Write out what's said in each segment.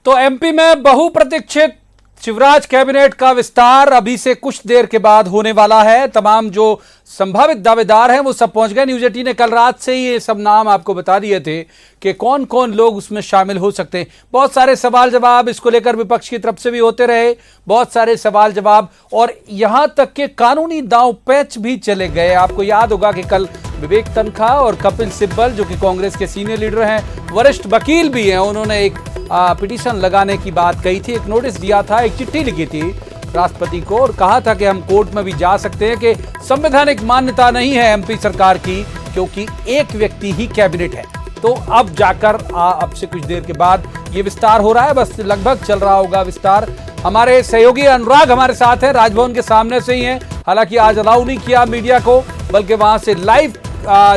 तो एमपी में बहुप्रतीक्षित शिवराज कैबिनेट का विस्तार अभी से कुछ देर के बाद होने वाला है। तमाम जो संभावित दावेदार हैं वो सब पहुंच गए। न्यूज 18 ने कल रात से ही ये सब नाम आपको बता दिए थे कि कौन कौन लोग उसमें शामिल हो सकते हैं। बहुत सारे सवाल जवाब इसको लेकर विपक्ष की तरफ से भी होते रहे, बहुत सारे सवाल जवाब, और यहां तक के कानूनी दांव पैच भी चले गए। आपको याद होगा कि कल विवेक तनखा और कपिल सिब्बल, जो कि कांग्रेस के सीनियर लीडर हैं, वरिष्ठ वकील भी हैं, उन्होंने एक पिटीशन लगाने की बात कही थी, एक नोटिस दिया था, एक चिट्ठी लिखी थी राष्ट्रपति को और कहा था कि हम कोर्ट में भी जा सकते हैं कि संवैधानिक मान्यता नहीं है एमपी सरकार की क्योंकि एक व्यक्ति ही कैबिनेट है। तो अब जाकर अब से कुछ देर के बाद ये विस्तार हो रहा है, बस लगभग चल रहा होगा विस्तार। हमारे सहयोगी अनुराग हमारे साथ है, राजभवन के सामने से ही है। हालांकि आज अलाउ नहीं किया मीडिया को, बल्कि वहां से लाइव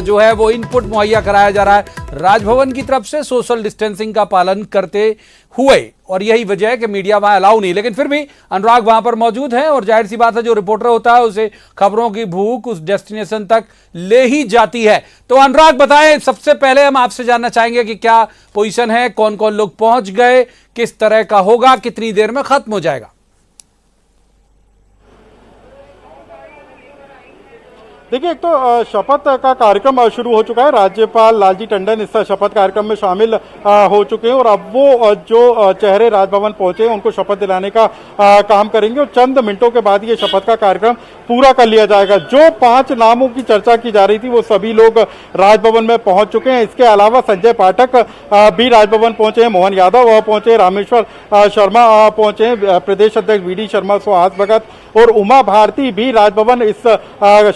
जो है वो इनपुट मुहैया कराया जा रहा है राजभवन की तरफ से, सोशल डिस्टेंसिंग का पालन करते हुए, और यही वजह है कि मीडिया वहां अलाउ नहीं। लेकिन फिर भी अनुराग वहां पर मौजूद है और जाहिर सी बात है जो रिपोर्टर होता है उसे खबरों की भूख उस डेस्टिनेशन तक ले ही जाती है। तो अनुराग बताएं, सबसे पहले हम आपसे जानना चाहेंगे कि क्या पोजीशन है, कौन कौन लोग पहुंच गए, किस तरह का होगा, कितनी देर में खत्म हो जाएगा। देखिए, एक तो शपथ का कार्यक्रम शुरू हो चुका है। राज्यपाल लालजी टंडन इस शपथ कार्यक्रम में शामिल हो चुके हैं और अब वो जो चेहरे राजभवन पहुंचे हैं उनको शपथ दिलाने का काम करेंगे और चंद मिनटों के बाद ये शपथ का कार्यक्रम पूरा कर लिया जाएगा। जो 5 नामों की चर्चा की जा रही थी वो सभी लोग राजभवन में पहुंच चुके हैं। इसके अलावा संजय पाठक भी राजभवन पहुंचे हैं, मोहन यादव पहुंचे, रामेश्वर शर्मा पहुंचे हैं, प्रदेश अध्यक्ष वी डी शर्मा, सुहास भगत और उमा भारती भी राजभवन इस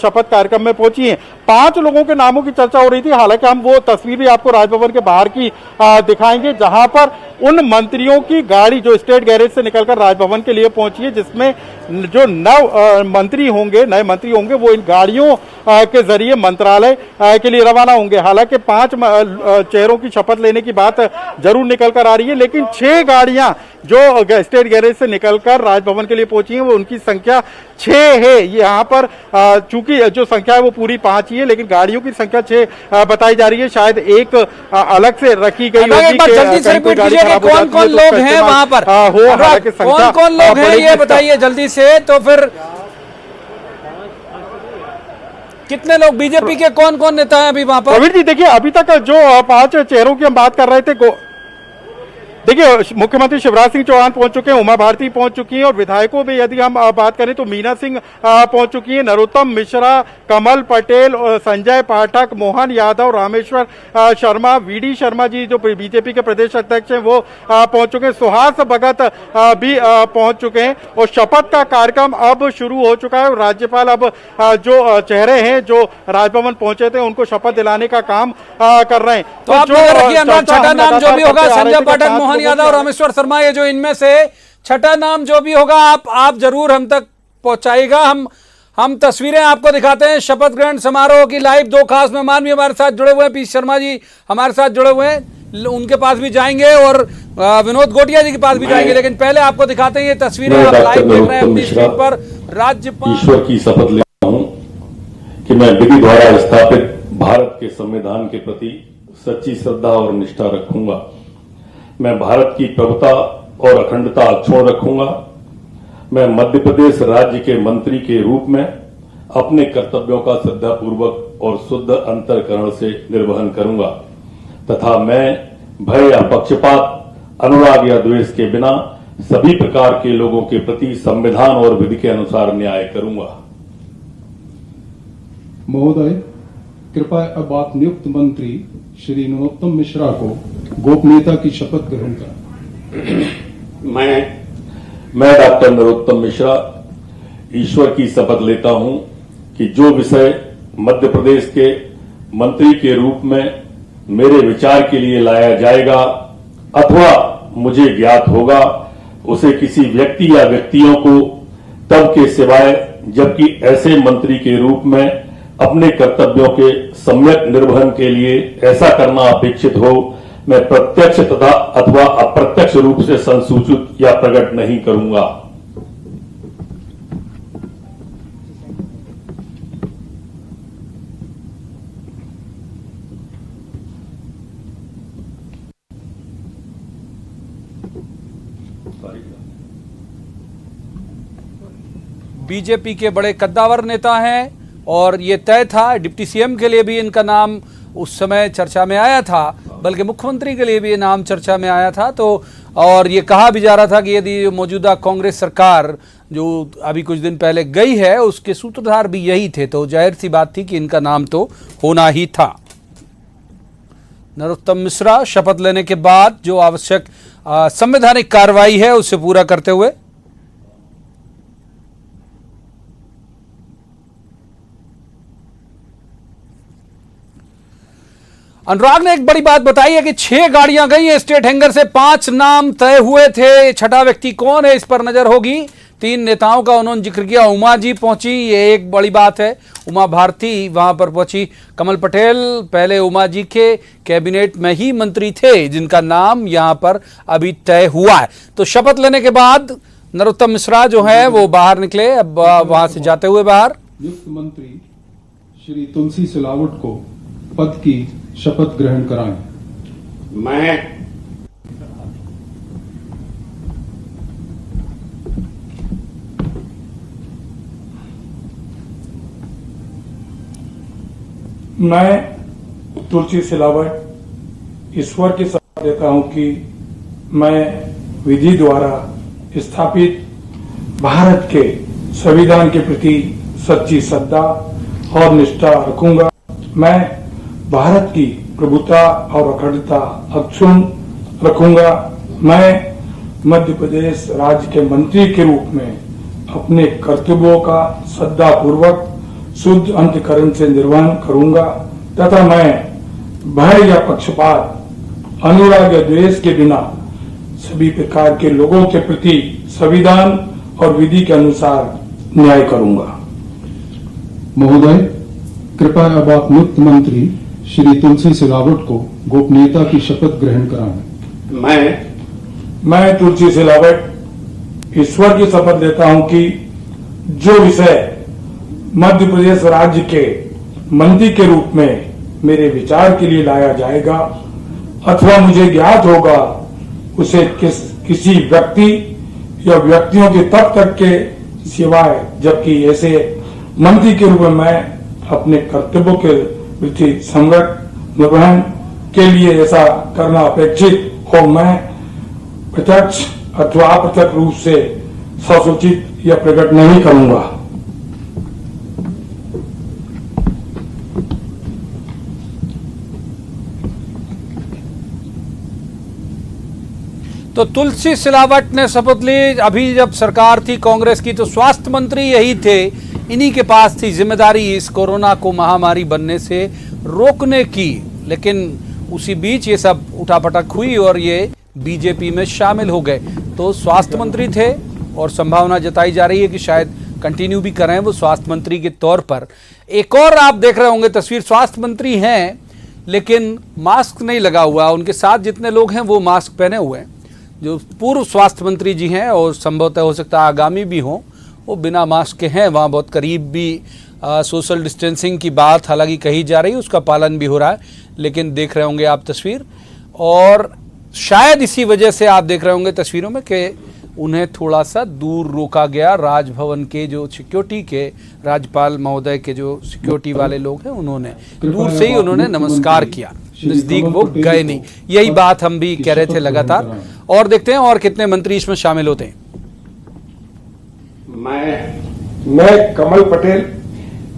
शपथ कार्यक्रम में पहुंची हैं। 5 लोगों के नामों की चर्चा हो रही थी। हालांकि हम वो तस्वीर भी आपको राजभवन के बाहर की दिखाएंगे जहां पर उन मंत्रियों की गाड़ी जो स्टेट गैरेज से निकलकर राजभवन के लिए पहुंची है, जिसमें जो नए मंत्री होंगे वो इन गाड़ियों के जरिए मंत्रालय के लिए रवाना होंगे। हालांकि 5 चेहरों की शपथ लेने की बात जरूर निकल कर आ रही है, लेकिन 6 गाड़ियां जो स्टेट गैरेज से निकलकर राजभवन के लिए पहुंची हैं वो उनकी संख्या 6 है। यहाँ पर चूंकि जो संख्या है वो पूरी 5 ही है, लेकिन गाड़ियों की संख्या 6 बताई जा रही है। शायद एक अलग से रखी गई होगी कौन कौन लोग हैं वहां पर, कौन कौन लोग हैं ये बताइए जल्दी से। तो फिर कितने लोग बीजेपी के कौन कौन नेता हैं अभी वहां पर? प्रवीण जी, देखिए अभी तक जो 5 चेहरों की हम बात कर रहे थे, देखिए मुख्यमंत्री शिवराज सिंह चौहान पहुंच चुके हैं, उमा भारती पहुंच चुकी हैं और विधायकों में यदि हम बात करें तो मीना सिंह पहुंच चुकी हैं, नरोत्तम मिश्रा, कमल पटेल, संजय पाठक, मोहन यादव, रामेश्वर शर्मा, वी डी शर्मा जी जो बीजेपी के प्रदेश अध्यक्ष हैं वो पहुंच चुके हैं, सुहास भगत भी पहुंच चुके हैं और शपथ का कार्यक्रम अब शुरू हो चुका है। राज्यपाल अब जो चेहरे हैं जो राजभवन पहुंचे थे उनको शपथ दिलाने का काम कर रहे हैं। तो आप छठा नाम जो भी होगा, संजय पाठक, मोहन यादव, रामेश्वर शर्मा, ये जो इनमें से छठा नाम जो भी होगा आप जरूर हम तक पहुंचाएगा। हम तस्वीरें आपको दिखाते हैं शपथ ग्रहण समारोह की लाइव। 2 खास मेहमान भी हमारे साथ जुड़े हुए हैं, पी शर्मा जी हमारे साथ जुड़े हुए हैं, उनके पास भी जाएंगे और विनोद गोटिया जी के पास भी जाएंगे, लेकिन पहले आपको दिखाते हैं ये तस्वीरें आप लाइव देख रहे हैं अपनी स्क्रीन पर। राज्यपाल ईश्वर की शपथ लेता हूं कि मैं विधि द्वारा स्थापित भारत के संविधान के प्रति सच्ची श्रद्धा और निष्ठा रखूंगा। मैं भारत की प्रभुता और अखंडता अक्षुण्ण रखूंगा। मैं मध्य प्रदेश राज्य के मंत्री के रूप में अपने कर्तव्यों का श्रद्धापूर्वक और शुद्ध अंतःकरण से निर्वहन करूंगा तथा मैं भय या पक्षपात, अनुराग या द्वेष के बिना सभी प्रकार के लोगों के प्रति संविधान और विधि के अनुसार न्याय करूंगा। महोदय, कृपया अब आप नियुक्त मंत्री श्री नरोत्तम मिश्रा को गोपनीयता की शपथ ग्रहण करें। मैं डॉक्टर नरोत्तम मिश्रा ईश्वर की शपथ लेता हूं कि जो विषय मध्य प्रदेश के मंत्री के रूप में मेरे विचार के लिए लाया जाएगा अथवा मुझे ज्ञात होगा उसे किसी व्यक्ति या व्यक्तियों को तब के सिवाय जबकि ऐसे मंत्री के रूप में अपने कर्तव्यों के सम्यक निर्वहन के लिए ऐसा करना अपेक्षित हो मैं प्रत्यक्ष तथा अथवा अप्रत्यक्ष रूप से संसूचित या प्रकट नहीं करूंगा। बीजेपी के बड़े कद्दावर नेता हैं और ये तय था, डिप्टी सीएम के लिए भी इनका नाम उस समय चर्चा में आया था, बल्कि मुख्यमंत्री के लिए भी ये नाम चर्चा में आया था। तो और ये कहा भी जा रहा था कि यदि मौजूदा कांग्रेस सरकार जो अभी कुछ दिन पहले गई है उसके सूत्रधार भी यही थे, तो जाहिर सी बात थी कि इनका नाम तो होना ही था। नरोत्तम मिश्रा शपथ लेने के बाद जो आवश्यक संवैधानिक कार्रवाई है उसे पूरा करते हुए अनुराग ने एक बड़ी बात बताई है कि 6 गाड़ियां गई हैं स्टेट हैंगर से, 5 नाम तय हुए थे। छठा व्यक्ति कौन है इस पर नजर होगी। 3 नेताओं का उन्होंने जिक्र किया। उमा जी पहुंची, ये एक बड़ी बात है। उमा भारती वहां पर पहुंची। कमल पटेल पहले उमा जी के कैबिनेट में ही मंत्री थे जिनका नाम यहां पर अभी तय हुआ है। तो शपथ लेने के बाद नरोत्तम मिश्रा जो है वो बाहर निकले। अब वहां से जाते हुए बाहर नियुक्त मंत्री श्री तुलसी सिलावट को पद की शपथ ग्रहण कराएं। मैं तुलसी सिलावट ईश्वर की शपथ देता हूं कि मैं विधि द्वारा स्थापित भारत के संविधान के प्रति सच्ची श्रद्धा और निष्ठा रखूंगा। मैं भारत की प्रभुता और अखंडता अक्षुण्ण रखूंगा। मैं मध्य प्रदेश राज्य के मंत्री के रूप में अपने कर्तव्यों का श्रद्धापूर्वक शुद्ध अंतःकरण से निर्वहन करूंगा तथा मैं भय या पक्षपात, अनुराग या द्वेष के बिना सभी प्रकार के लोगों के प्रति संविधान और विधि के अनुसार न्याय करूंगा। महोदय, कृपया अब आप नियुक्त मंत्री श्री तुलसी सिलावट को गोपनीयता की शपथ ग्रहण कराएं। मैं तुलसी सिलावट ईश्वर की शपथ लेता हूं कि जो विषय मध्य प्रदेश राज्य के मंत्री के रूप में मेरे विचार के लिए लाया जाएगा अथवा मुझे ज्ञात होगा उसे किसी व्यक्ति या व्यक्तियों के तब तक के सिवाय, जबकि ऐसे मंत्री के रूप में मैं अपने कर्तव्यों के प्रति संगत निर्वहन के लिए ऐसा करना अपेक्षित हो, मैं प्रत्यक्ष अथवा अप्रत्यक्ष रूप से ससूचित या प्रकट नहीं करूंगा। तो तुलसी सिलावट ने शपथ ली। अभी जब सरकार थी कांग्रेस की तो स्वास्थ्य मंत्री यही थे, इन्हीं के पास थी जिम्मेदारी इस कोरोना को महामारी बनने से रोकने की। लेकिन उसी बीच ये सब उठापटक हुई और ये बीजेपी में शामिल हो गए। तो स्वास्थ्य मंत्री थे और संभावना जताई जा रही है कि शायद कंटिन्यू भी करें वो स्वास्थ्य मंत्री के तौर पर। एक और आप देख रहे होंगे तस्वीर, स्वास्थ्य मंत्री हैं लेकिन मास्क नहीं लगा हुआ। उनके साथ जितने लोग हैं वो मास्क पहने हुए हैं। जो पूर्व स्वास्थ्य मंत्री जी हैं और संभवतः हो सकता है आगामी भी हों, वो बिना मास्क के हैं। वहाँ बहुत करीब भी सोशल डिस्टेंसिंग की बात हालांकि कही जा रही है, उसका पालन भी हो रहा है। लेकिन देख रहे होंगे आप तस्वीर, और शायद इसी वजह से आप देख रहे होंगे तस्वीरों में कि उन्हें थोड़ा सा दूर रोका गया। राजभवन के जो सिक्योरिटी के, राज्यपाल महोदय के जो सिक्योरिटी वाले लोग हैं, उन्होंने दूर से ही उन्होंने नमस्कार किया, नजदीक वो गए नहीं। यही बात हम भी कह रहे थे लगातार। और देखते हैं और कितने मंत्री इसमें शामिल होते हैं। मैं कमल पटेल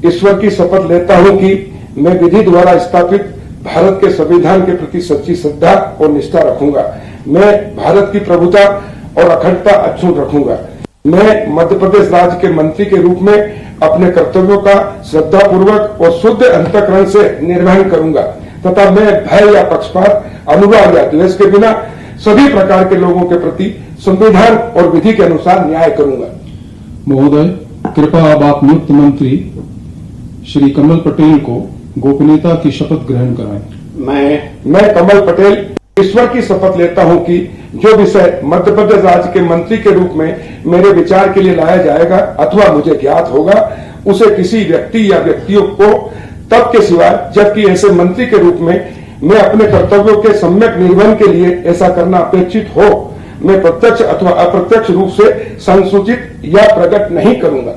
ईश्वर की शपथ लेता हूं कि मैं विधि द्वारा स्थापित भारत के संविधान के प्रति सच्ची श्रद्धा और निष्ठा रखूंगा। मैं भारत की प्रभुता और अखंडता अक्षुण्ण रखूंगा। मैं मध्य प्रदेश राज्य के मंत्री के रूप में अपने कर्तव्यों का श्रद्धापूर्वक और शुद्ध अंतःकरण से निर्वहन करूंगा तथा मैं भय या पक्षपात, अनुराग या द्वेष के बिना सभी प्रकार के लोगों के प्रति संविधान और विधि के अनुसार न्याय करूंगा। महोदय, कृपया अब आप नियुक्त मंत्री श्री कमल पटेल को गोपनीयता की शपथ ग्रहण कराएं। मैं कमल पटेल ईश्वर की शपथ लेता हूं कि जो विषय मध्य प्रदेश राज्य के मंत्री के रूप में मेरे विचार के लिए लाया जाएगा अथवा मुझे ज्ञात होगा उसे किसी व्यक्ति या व्यक्तियों को तब के सिवाय, जबकि ऐसे मंत्री के रूप में मैं अपने कर्तव्यों के सम्यक निर्वहन के लिए ऐसा करना अपेक्षित हो, मैं प्रत्यक्ष अथवा अप्रत्यक्ष रूप से संसूचित या प्रकट नहीं करूंगा।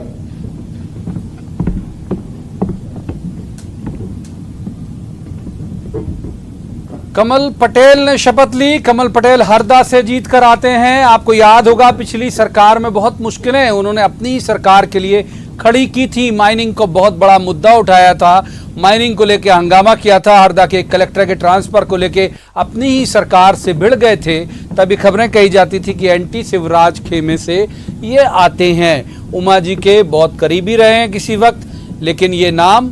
कमल पटेल ने शपथ ली। कमल पटेल हरदा से जीत कर आते हैं। आपको याद होगा पिछली सरकार में बहुत मुश्किलें उन्होंने अपनी सरकार के लिए खड़ी की थी। माइनिंग को बहुत बड़ा मुद्दा उठाया था, माइनिंग को लेकर हंगामा किया था, हरदा के कलेक्टर के ट्रांसफर को लेकर अपनी ही सरकार से भिड़ गए थे। तभी खबरें कही जाती थी कि एंटी शिवराज खेमे से ये आते हैं। उमा जी के बहुत करीबी रहे हैं किसी वक्त, लेकिन ये नाम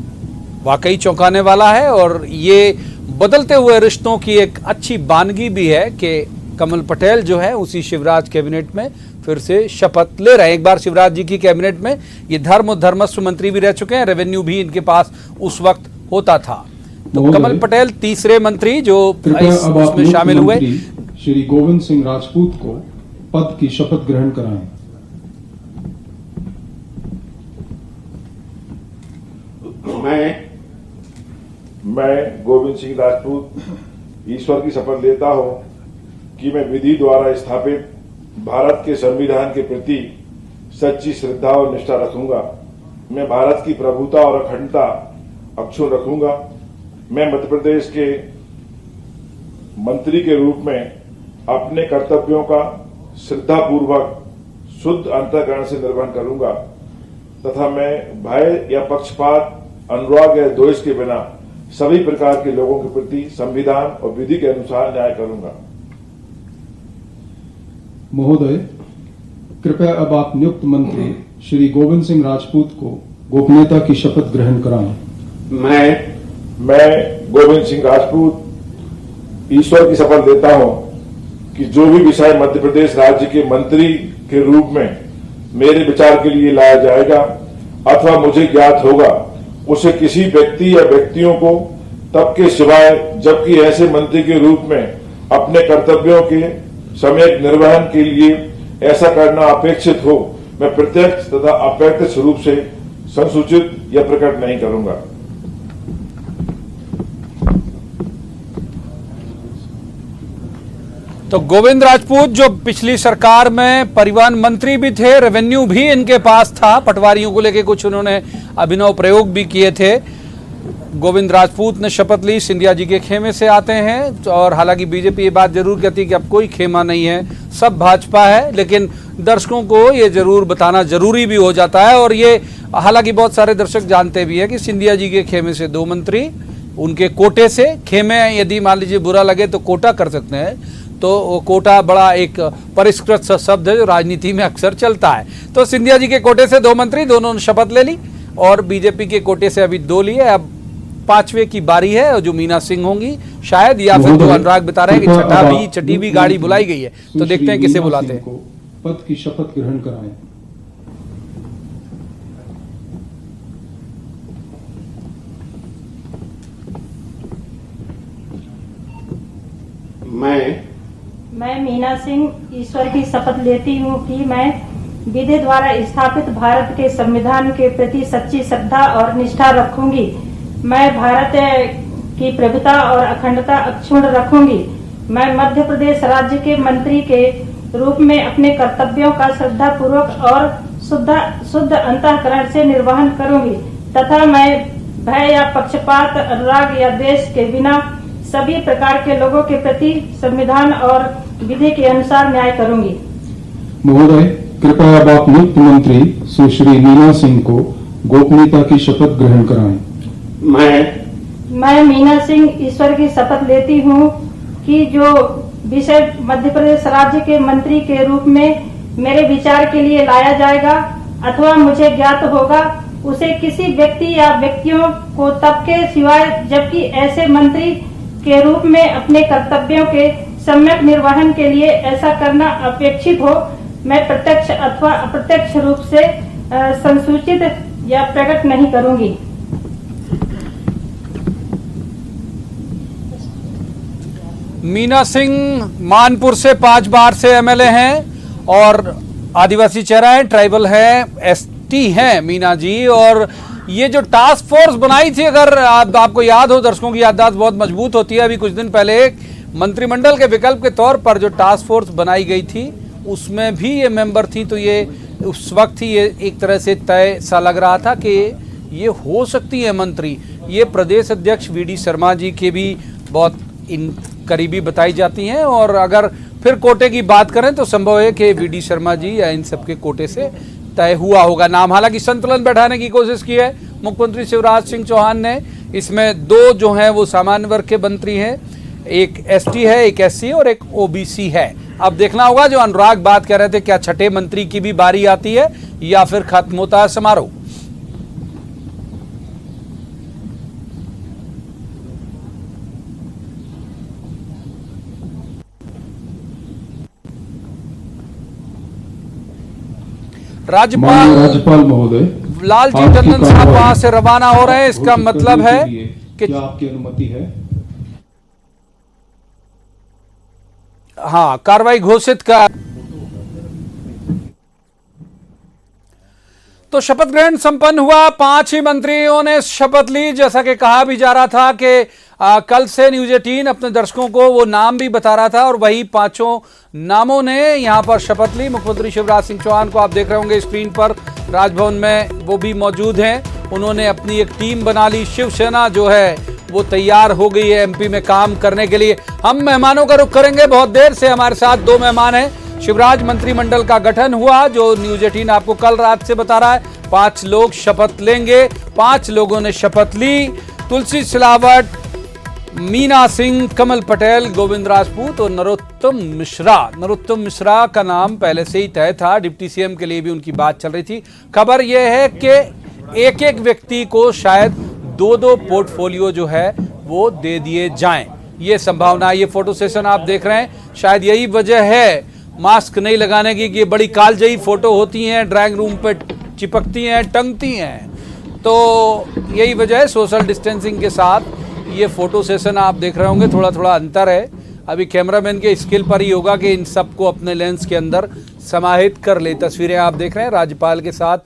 वाकई चौंकाने वाला है और ये बदलते हुए रिश्तों की एक अच्छी बानगी भी है कि कमल पटेल जो है उसी शिवराज कैबिनेट में फिर से शपथ ले रहे हैं। एक बार शिवराज जी की कैबिनेट में ये धर्म और धर्मस्व मंत्री भी रह चुके हैं, रेवेन्यू भी इनके पास उस वक्त होता था। तो कमल पटेल तीसरे मंत्री जो इसमें शामिल हुए। श्री गोविंद सिंह राजपूत को पद की शपथ ग्रहण कराएं। मैं गोविंद सिंह राजपूत ईश्वर की शपथ लेता हूं कि मैं विधि द्वारा स्थापित भारत के संविधान के प्रति सच्ची श्रद्धा और निष्ठा रखूंगा। मैं भारत की प्रभुता और अखंडता अक्षुण्ण रखूंगा। मैं मध्य प्रदेश के मंत्री के रूप में अपने कर्तव्यों का श्रद्धापूर्वक शुद्ध अंतःकरण से निर्वहन करूंगा तथा मैं भय या पक्षपात, अनुराग या द्वेष के बिना सभी प्रकार के लोगों के प्रति संविधान और विधि के अनुसार न्याय करूंगा। महोदय, कृपया अब आप नियुक्त मंत्री श्री गोविंद सिंह राजपूत को गोपनीयता की शपथ ग्रहण कराएं। मैं गोविंद सिंह राजपूत ईश्वर की शपथ लेता हूं कि जो भी विषय मध्य प्रदेश राज्य के मंत्री के रूप में मेरे विचार के लिए लाया जाएगा अथवा मुझे ज्ञात होगा, उसे किसी व्यक्ति या व्यक्तियों को तब के सिवाय जबकि ऐसे मंत्री के रूप में अपने कर्तव्यों के सम्यक निर्वहन के लिए ऐसा करना अपेक्षित हो, मैं प्रत्यक्ष तथा अप्रत्यक्ष रूप से संसूचित या प्रकट नहीं करूंगा। तो गोविंद राजपूत जो पिछली सरकार में परिवहन मंत्री भी थे, रेवेन्यू भी इनके पास था, पटवारियों को लेके कुछ उन्होंने अभिनव प्रयोग भी किए थे। गोविंद राजपूत ने शपथ ली, सिंधिया जी के खेमे से आते हैं। और हालांकि बीजेपी ये बात जरूर कहती है कि अब कोई खेमा नहीं है, सब भाजपा है, लेकिन दर्शकों को ये जरूर बताना जरूरी भी हो जाता है। और ये हालांकि बहुत सारे दर्शक जानते भी है कि सिंधिया जी के खेमे से 2 मंत्री, उनके कोटे से खेमे, यदि मान लीजिए बुरा लगे तो कोटा कर सकते हैं, तो वो कोटा बड़ा एक परिष्कृत सा शब्द है जो राजनीति में अक्सर चलता है। तो सिंधिया जी के कोटे से 2 मंत्री, दोनों ने शपथ ले ली और बीजेपी के कोटे से अभी 2 लिए। अब 5वें की बारी है जो मीना सिंह होंगी शायद, या फिर जो अनुराग बता रहे हैं कि छठी भी गाड़ी बुलाई गई है। तो देखते हैं किसे बुलाते हैं। पद की शपथ ग्रहण कराएं। मैं मीना सिंह ईश्वर की शपथ लेती हूँ कि मैं विधि द्वारा स्थापित भारत के संविधान के प्रति सच्ची श्रद्धा और निष्ठा रखूंगी। मैं भारत की प्रभुता और अखंडता अक्षुण्ण रखूंगी। मैं मध्य प्रदेश राज्य के मंत्री के रूप में अपने कर्तव्यों का श्रद्धा पूर्वक और शुद्ध अंतःकरण से निर्वहन करूंगी तथा मैं भय या पक्षपात, अनुराग या द्वेष के बिना सभी प्रकार के लोगों के प्रति संविधान और विधि के अनुसार न्याय करूंगी। महोदय, कृपया अब आप नियुक्त मंत्री सुश्री मीना सिंह को गोपनीयता की शपथ ग्रहण कराएं। मैं मीना सिंह ईश्वर की शपथ लेती हूँ कि जो विषय मध्य प्रदेश राज्य के मंत्री के रूप में मेरे विचार के लिए लाया जाएगा अथवा मुझे ज्ञात होगा, उसे किसी व्यक्ति या व्यक्तियों को तब के सिवाय जबकि ऐसे मंत्री के रूप में अपने कर्तव्यों के सम्यक निर्वहन के लिए ऐसा करना अपेक्षित हो, मैं प्रत्यक्ष अथवा अप्रत्यक्ष रूप से संसूचित या प्रकट नहीं करूंगी। मीना सिंह मानपुर से 5 बार से एमएलए हैं और आदिवासी चेहरा है, ट्राइबल है, एसटी हैं मीना जी। और ये जो टास्क फोर्स बनाई थी, अगर आपको याद हो, दर्शकों की याददाश्त बहुत मजबूत होती है, अभी कुछ दिन पहले मंत्रिमंडल के विकल्प के तौर पर जो टास्क फोर्स बनाई गई थी उसमें भी ये मेंबर थी। तो ये उस वक्त ही ये एक तरह से तय सा लग रहा था कि ये हो सकती है मंत्री। ये प्रदेश अध्यक्ष वीडी शर्मा जी के भी बहुत करीबी बताई जाती हैं। और अगर फिर कोटे की बात करें तो संभव है कि वीडी शर्मा जी या इन सबके कोटे से तय हुआ होगा नाम। हालांकि संतुलन बैठाने की कोशिश की है मुख्यमंत्री शिवराज सिंह चौहान ने। इसमें दो जो हैं वो सामान्य वर्ग के मंत्री हैं, एक एसटी है, एक एससी और एक ओबीसी है। अब देखना होगा, जो अनुराग बात कर रहे थे, क्या छठे मंत्री की भी बारी आती है या फिर खत्म होता है समारोह। राज्यपाल महोदय, लालजी टंडन साहब वहां से रवाना हो रहे हैं। इसका मतलब है कि क्या आपकी अनुमति है? हाँ, कार्रवाई घोषित कर। तो शपथ ग्रहण संपन्न हुआ। 5 ही मंत्रियों ने शपथ ली। जैसा कि कहा भी जा रहा था कि कल से न्यूज 18 अपने दर्शकों को वो नाम भी बता रहा था और वही 5 नामों ने यहां पर शपथ ली। मुख्यमंत्री शिवराज सिंह चौहान को आप देख रहे होंगे स्क्रीन पर, राजभवन में वो भी मौजूद हैं। उन्होंने अपनी एक टीम बना ली। शिवसेना जो है वो तैयार हो गई है एमपी में काम करने के लिए। हम मेहमानों का रुख करेंगे। बहुत देर से हमारे साथ 2 मेहमान हैं। शिवराज मंत्रिमंडल का गठन हुआ, जो न्यूज 18 आपको कल रात से बता रहा है। 5 लोग शपथ लेंगे। 5 लोगों ने शपथ ली। तुलसी सिलावट, मीना सिंह, कमल पटेल, गोविंद राजपूत और नरोत्तम मिश्रा। नरोत्तम मिश्रा का नाम पहले से ही तय था। डिप्टी सीएम के लिए भी उनकी बात चल रही थी। खबर यह है कि एक एक व्यक्ति को शायद 2-2 पोर्टफोलियो जो है वो दे दिए जाएं, ये संभावना। ये फोटो सेशन आप देख रहे हैं, शायद यही वजह है मास्क नहीं लगाने की कि बड़ी कालजयी फोटो होती हैं, ड्राइंग रूम पे चिपकती हैं, टंगती हैं। तो यही वजह है, सोशल डिस्टेंसिंग के साथ ये फोटो सेशन आप देख रहे होंगे। थोड़ा थोड़ा अंतर है। अभी कैमरामैन के स्किल पर ही होगा कि इन सबको अपने लेंस के अंदर समाहित कर ले। तस्वीरें आप देख रहे हैं, राज्यपाल के साथ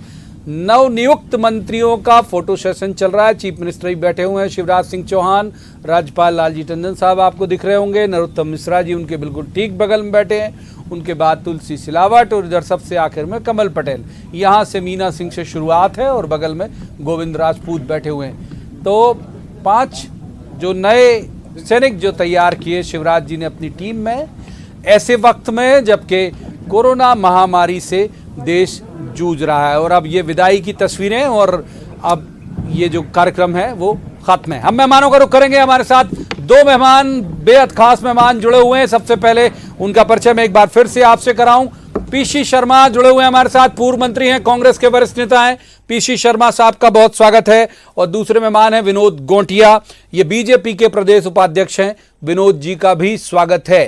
नवनियुक्त मंत्रियों का फोटो सेशन चल रहा है। चीफ मिनिस्टर ही बैठे हुए हैं, शिवराज सिंह चौहान, राज्यपाल लालजी टंडन साहब आपको दिख रहे होंगे, नरोत्तम मिश्रा जी उनके बिल्कुल ठीक बगल में बैठे हैं, उनके बाद तुलसी सिलावट और इधर सबसे आखिर में कमल पटेल। यहाँ से मीना सिंह से शुरुआत है और बगल में गोविंद राजपूत बैठे हुए हैं। तो 5 जो नए सैनिक जो तैयार किए शिवराज जी ने अपनी टीम में, ऐसे वक्त में जबकि कोरोना महामारी से देश जूझ रहा है। और अब ये विदाई की तस्वीरें और अब ये जो कार्यक्रम है वो खत्म है। हम मेहमानों का रुख करेंगे। हमारे साथ 2 मेहमान, बेहद खास मेहमान जुड़े हुए हैं। सबसे पहले उनका परिचय मैं एक बार फिर से आपसे कराऊं। पीसी शर्मा जुड़े हुए हैं हमारे साथ, पूर्व मंत्री हैं, कांग्रेस के वरिष्ठ नेता हैं। पीसी शर्मा साहब का बहुत स्वागत है। और दूसरे मेहमान हैं विनोद गोंटिया, ये बीजेपी के प्रदेश उपाध्यक्ष हैं। विनोद जी का भी स्वागत है।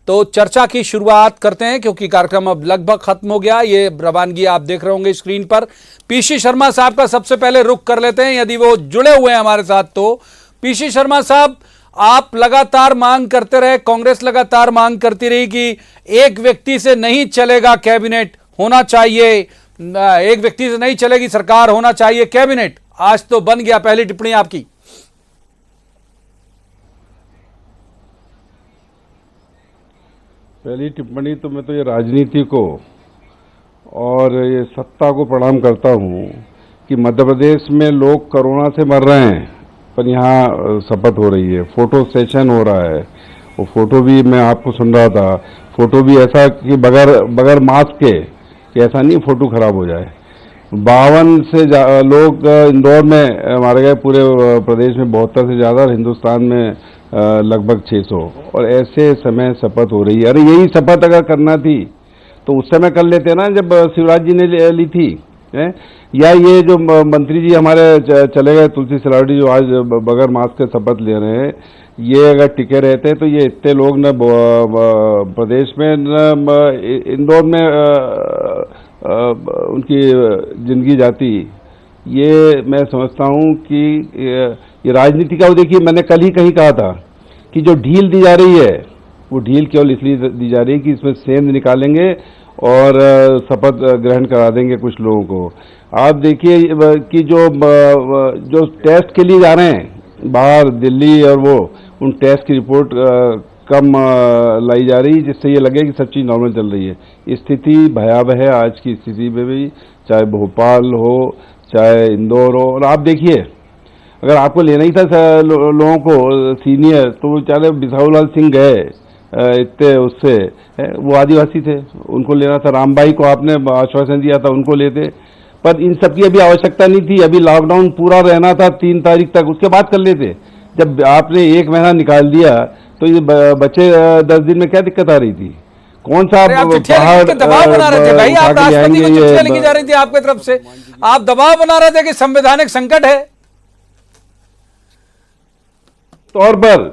तो चर्चा की शुरुआत करते हैं क्योंकि कार्यक्रम अब लगभग खत्म हो गया। ये रवानगी आप देख रहे होंगे स्क्रीन पर। पीसी शर्मा साहब का सबसे पहले रुख कर लेते हैं, यदि वो जुड़े हुए हैं हमारे साथ। तो पीसी शर्मा साहब, आप लगातार मांग करते रहे, कांग्रेस लगातार मांग करती रही कि एक व्यक्ति से नहीं चलेगा कैबिनेट, होना चाहिए, एक व्यक्ति से नहीं चलेगी सरकार, होना चाहिए कैबिनेट। आज तो बन गया। पहली टिप्पणी आपकी। पहली टिप्पणी तो मैं तो ये राजनीति को और ये सत्ता को प्रणाम करता हूँ कि मध्य प्रदेश में लोग कोरोना से मर रहे हैं पर यहाँ शपथ हो रही है, फोटो सेशन हो रहा है। वो फोटो भी मैं आपको सुन रहा था, फोटो भी ऐसा कि बगैर मास्क के, कि ऐसा नहीं फोटो खराब हो जाए। 52 से लोग इंदौर में मारे गए, पूरे प्रदेश में 72 से ज़्यादा, हिंदुस्तान में लगभग 600। और ऐसे समय शपथ हो रही है। अरे यही शपथ अगर करना थी तो उस समय कर लेते ना जब शिवराज जी ने ली थी, है? या ये जो मंत्री जी हमारे चले गए, तुलसी सिलावट जो आज बगैर मास्क के शपथ ले रहे हैं, ये अगर टिके रहते तो ये इतने लोग न प्रदेश में न इंदौर में उनकी जिंदगी जाती। ये मैं समझता हूँ कि ये राजनीति का, देखिए मैंने कल ही कहीं कहा था कि जो ढील दी जा रही है वो ढील केवल इसलिए दी जा रही है कि इसमें सेंध निकालेंगे और शपथ ग्रहण करा देंगे कुछ लोगों को। आप देखिए कि जो टेस्ट के लिए जा रहे हैं बाहर दिल्ली, और वो उन टेस्ट की रिपोर्ट कम लाई जा रही है, जिससे ये लगे कि सब चीज़ नॉर्मल चल रही है। स्थिति भयावह है आज की स्थिति में भी, चाहे भोपाल हो चाहे इंदौर हो। और आप देखिए अगर आपको लेना ही था लोगों को सीनियर, तो बेचारे बिसाहूलाल सिंह गए इतने उससे, वो आदिवासी थे, उनको लेना था। रामबाई को आपने आश्वासन दिया था, उनको लेते। पर इन सब की अभी आवश्यकता नहीं थी, अभी लॉकडाउन पूरा रहना था 3 तारीख तक, उसके बाद कर लेते। जब आपने 1 महीना निकाल दिया तो ये बच्चे 10 दिन में क्या दिक्कत आ रही थी? कौन सा पहाड़ दबाव बना रहे थे भाई, आप राष्ट्रपति को चिट्ठियां लिखी जा रही थी आपकी तरफ से, आप दबाव बना रहे थे कि संवैधानिक संकट है। तौर पर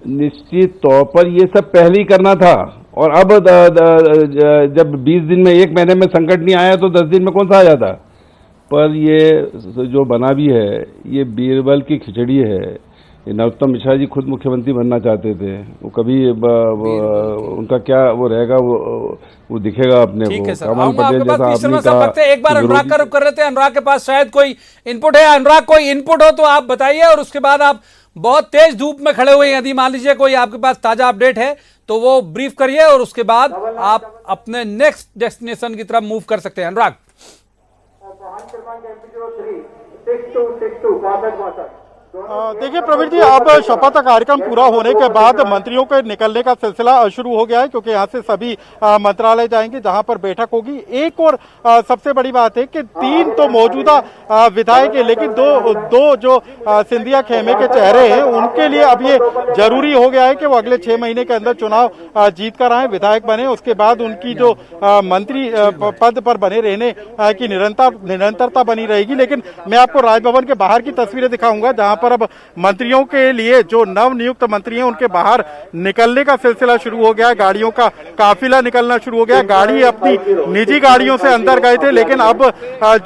निश्चित तौर पर ये सब पहले ही करना था, और अब जब 20 दिन में 1 महीने में संकट नहीं आया तो 10 दिन में कौन सा आ जाता? पर ये जो बना भी है, ये बीरबल की खिचड़ी है। नरोत्तम मिश्रा जी खुद मुख्यमंत्री बनना चाहते थे, वो कभी उनका क्या वो रहेगा, वो दिखेगा अपने को। कमल पटेल जैसा आदमी का। एक बार अनुराग का रुख कर रहे थे, अनुराग के पास शायद कोई इनपुट है। अनुराग, कोई इनपुट हो तो आप बताइए, और उसके बाद आप बहुत तेज धूप में खड़े हुए हैं, यदि मान लीजिए कोई आपके पास ताजा अपडेट है तो वो ब्रीफ करिए, और उसके बाद आप अपने नेक्स्ट डेस्टिनेशन की तरफ मूव कर सकते हैं। अनुराग, देखिए प्रवीण जी, अब शपथ कार्यक्रम पूरा होने के बाद मंत्रियों के निकलने का सिलसिला शुरू हो गया है, क्योंकि यहाँ से सभी मंत्रालय जाएंगे जहाँ पर बैठक होगी। एक और सबसे बड़ी बात है कि 3 तो मौजूदा विधायक है, लेकिन दो जो सिंधिया खेमे के चेहरे हैं उनके लिए अब ये जरूरी हो गया है कि वो अगले 6 महीने के अंदर चुनाव जीत कर आए, विधायक बने। उसके बाद उनकी जो मंत्री पद पर बने रहने की निरंतरता बनी रहेगी। लेकिन मैं आपको राजभवन के बाहर की तस्वीरें दिखाऊंगा, जहां पर अब मंत्रियों के लिए जो नव नियुक्त मंत्री हैं उनके बाहर निकलने का सिलसिला शुरू हो गया है। गाड़ियों का काफिला निकलना शुरू हो गया। गाड़ी अपनी निजी गाड़ियों से अंदर गए थे, लेकिन अब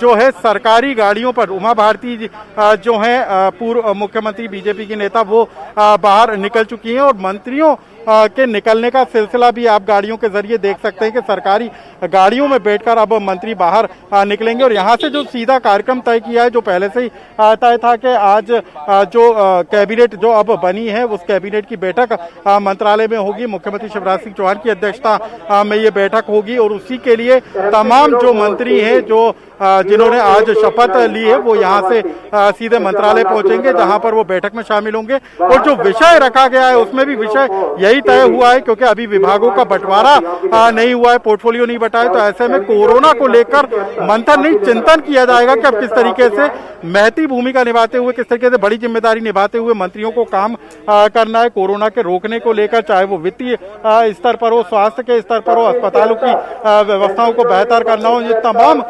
जो है सरकारी गाड़ियों पर उमा भारती जो है पूर्व मुख्यमंत्री बीजेपी की नेता, वो बाहर निकल चुकी हैं, और मंत्रियों के निकलने का सिलसिला भी आप गाड़ियों के जरिए देख सकते हैं कि सरकारी गाड़ियों में बैठकर अब मंत्री बाहर निकलेंगे। और यहाँ से जो सीधा कार्यक्रम तय किया है, जो पहले से ही तय था कि आज जो कैबिनेट जो अब बनी है उस कैबिनेट की बैठक मंत्रालय में होगी, मुख्यमंत्री शिवराज सिंह चौहान की अध्यक्षता में ये बैठक होगी, और उसी के लिए तमाम जो मंत्री हैं जो जिन्होंने आज शपथ ली है वो यहाँ से सीधे मंत्रालय पहुंचेंगे, जहां पर वो बैठक में शामिल होंगे। और जो विषय रखा गया है उसमें भी विषय यही तय हुआ है, क्योंकि अभी विभागों का बंटवारा नहीं हुआ है, पोर्टफोलियो नहीं बटा है, तो ऐसे में कोरोना को लेकर मंथन नहीं चिंतन किया जाएगा कि अब किस तरीके से महती भूमिका निभाते हुए, किस तरीके से बड़ी जिम्मेदारी निभाते हुए मंत्रियों को काम करना है कोरोना के रोकने को लेकर, चाहे वो वित्तीय स्तर पर हो, स्वास्थ्य के स्तर पर हो, अस्पतालों की व्यवस्थाओं को बेहतर करना हो, ये तमाम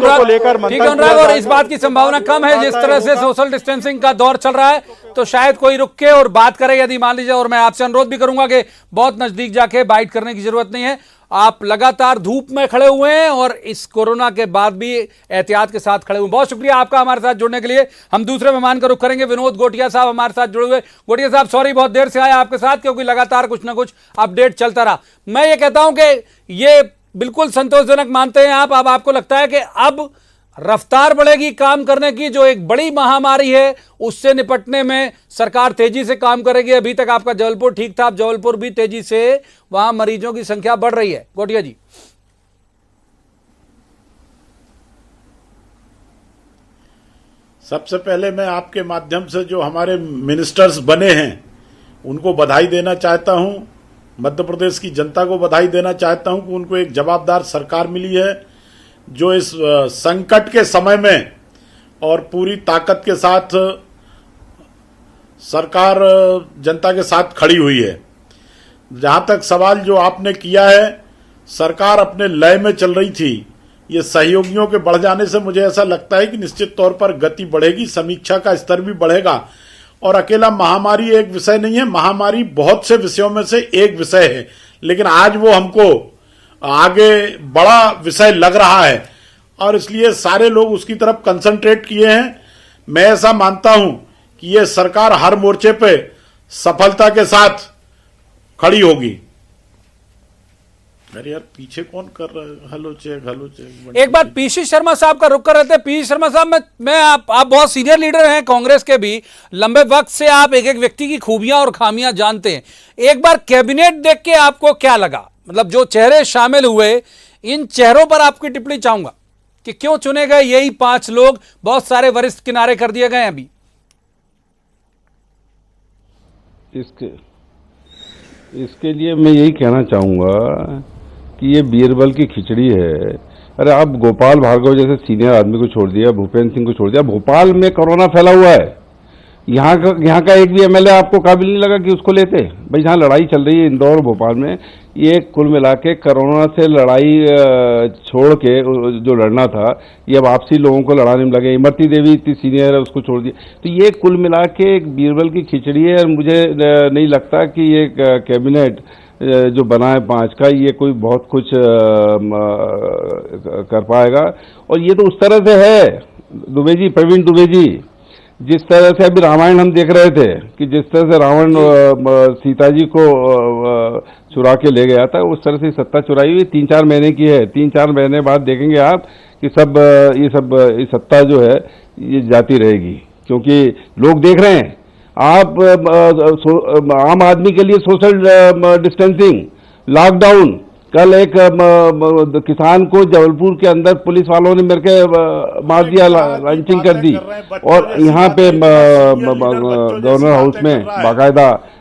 को लेकर अनुराग। और इस बात की संभावना कम है, जिस तरह से सोशल डिस्टेंसिंग का दौर चल रहा है, तो शायद कोई रुक के और बात करे, यदि मान लीजिए। और मैं आपसे अनुरोध भी करूंगा कि बहुत नजदीक जाके बाइट करने की जरूरत नहीं है, आप लगातार धूप में खड़े हुए हैं और इस कोरोना के बाद भी एहतियात के साथ खड़े हुए। बहुत शुक्रिया आपका हमारे साथ जुड़ने के लिए। हम दूसरे मेहमान का रुख करेंगे, विनोद गोटिया साहब हमारे साथ जुड़े हुए। गोटिया साहब, सॉरी बहुत देर से आए आपके साथ, क्योंकि लगातार कुछ ना कुछ अपडेट चलता रहा। मैं ये कहता हूं कि ये बिल्कुल संतोषजनक मानते हैं आप। अब आपको लगता है कि अब रफ्तार बढ़ेगी काम करने की, जो एक बड़ी महामारी है उससे निपटने में सरकार तेजी से काम करेगी। अभी तक आपका जबलपुर ठीक था, अब जबलपुर भी तेजी से वहां मरीजों की संख्या बढ़ रही है। गोटिया जी, सबसे पहले मैं आपके माध्यम से जो हमारे मिनिस्टर्स बने हैं उनको बधाई देना चाहता हूं, मध्य प्रदेश की जनता को बधाई देना चाहता हूं कि उनको एक जवाबदार सरकार मिली है, जो इस संकट के समय में और पूरी ताकत के साथ सरकार जनता के साथ खड़ी हुई है। जहां तक सवाल जो आपने किया है, सरकार अपने लय में चल रही थी, ये सहयोगियों के बढ़ जाने से मुझे ऐसा लगता है कि निश्चित तौर पर गति बढ़ेगी, समीक्षा का स्तर भी बढ़ेगा। और अकेला महामारी एक विषय नहीं है, महामारी बहुत से विषयों में से एक विषय है, लेकिन आज वो हमको आगे बड़ा विषय लग रहा है और इसलिए सारे लोग उसकी तरफ कंसंट्रेट किए हैं। मैं ऐसा मानता हूं कि ये सरकार हर मोर्चे पे सफलता के साथ खड़ी होगी। अरे यार, पीछे कौन कर रहा है? Hello check. एक बात पीसी शर्मा साहब का रुख कर रहे थे। पीसी शर्मा साहब, मैं आप बहुत सीनियर लीडर हैं कांग्रेस के भी, लंबे वक्त से आप एक एक व्यक्ति की खूबियां और खामियां जानते हैं। एक बार कैबिनेट देख के आपको क्या लगा? मतलब जो चेहरे शामिल हुए, इन चेहरों पर आपकी टिप्पणी चाहूंगा। कि क्यों चुने गए यही 5 लोग, बहुत सारे वरिष्ठ किनारे कर दिए गए अभी? इसके लिए मैं यही कहना चाहूंगा कि ये बीरबल की खिचड़ी है। अरे आप गोपाल भार्गव जैसे सीनियर आदमी को छोड़ दिया, भूपेंद्र सिंह को छोड़ दिया, भोपाल में कोरोना फैला हुआ है, यहाँ का एक भी एमएलए आपको काबिल नहीं लगा कि उसको लेते। भाई जहाँ लड़ाई चल रही है इंदौर भोपाल में, ये कुल मिला के कोरोना से लड़ाई छोड़ के जो लड़ना था, ये अब आपसी लोगों को लड़ाने में लगे। इमरती देवी इतनी सीनियर है, उसको छोड़ दिया। तो ये कुल मिला के एक बीरबल की खिचड़ी है। और मुझे नहीं लगता कि ये कैबिनेट जो बना है 5 का, ये कोई बहुत कुछ कर पाएगा। और ये तो उस तरह से है, दुबे जी, प्रवीण दुबे जी, जिस तरह से अभी रामायण हम देख रहे थे कि जिस तरह से रावण सीता जी को चुरा के ले गया था, उस तरह से सत्ता चुराई हुई 3-4 महीने की है। 3-4 महीने बाद देखेंगे आप कि ये सत्ता जो है ये जाती रहेगी, क्योंकि लोग देख रहे हैं। आप आम आदमी के लिए सोशल डिस्टेंसिंग, लॉकडाउन, कल एक किसान को जबलपुर के अंदर पुलिस वालों ने मेरे के मार दिया, लंचिंग कर दी। और यहाँ पे गवर्नर हाउस में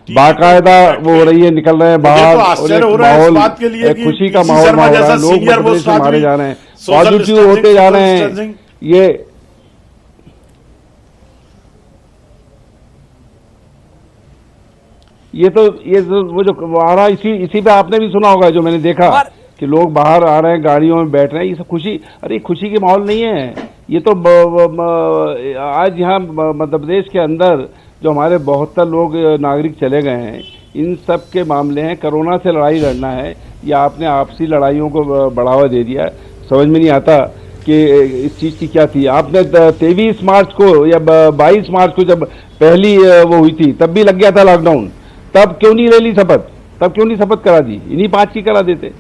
बाकायदा वो हो रही है, निकल रहे हैं बाहर, और एक माहौल, एक खुशी का माहौल हो रहा है। लोग मदद से मारे जा रहे हैं, पॉजिटिव होते जा रहे हैं। ये तो वो जो आ रहा, इसी पे आपने भी सुना होगा, जो मैंने देखा कि लोग बाहर आ रहे हैं, गाड़ियों में बैठ रहे हैं, ये सब खुशी। अरे खुशी के माहौल नहीं है ये तो। आज यहाँ मध्य प्रदेश के अंदर जो हमारे 72 लोग नागरिक चले गए हैं, इन सब के मामले हैं। कोरोना से लड़ाई लड़ना है या आपने आपसी लड़ाइयों को बढ़ावा दे दिया। समझ में नहीं आता कि इस चीज़ की क्या थी। आपने 23 मार्च को या 22 मार्च को जब पहली वो हुई थी, तब भी लग गया था लॉकडाउन। तब क्यों नहीं ले ली शपथ? तब क्यों नहीं शपथ करा दी? इन्हीं 5 की करा देते।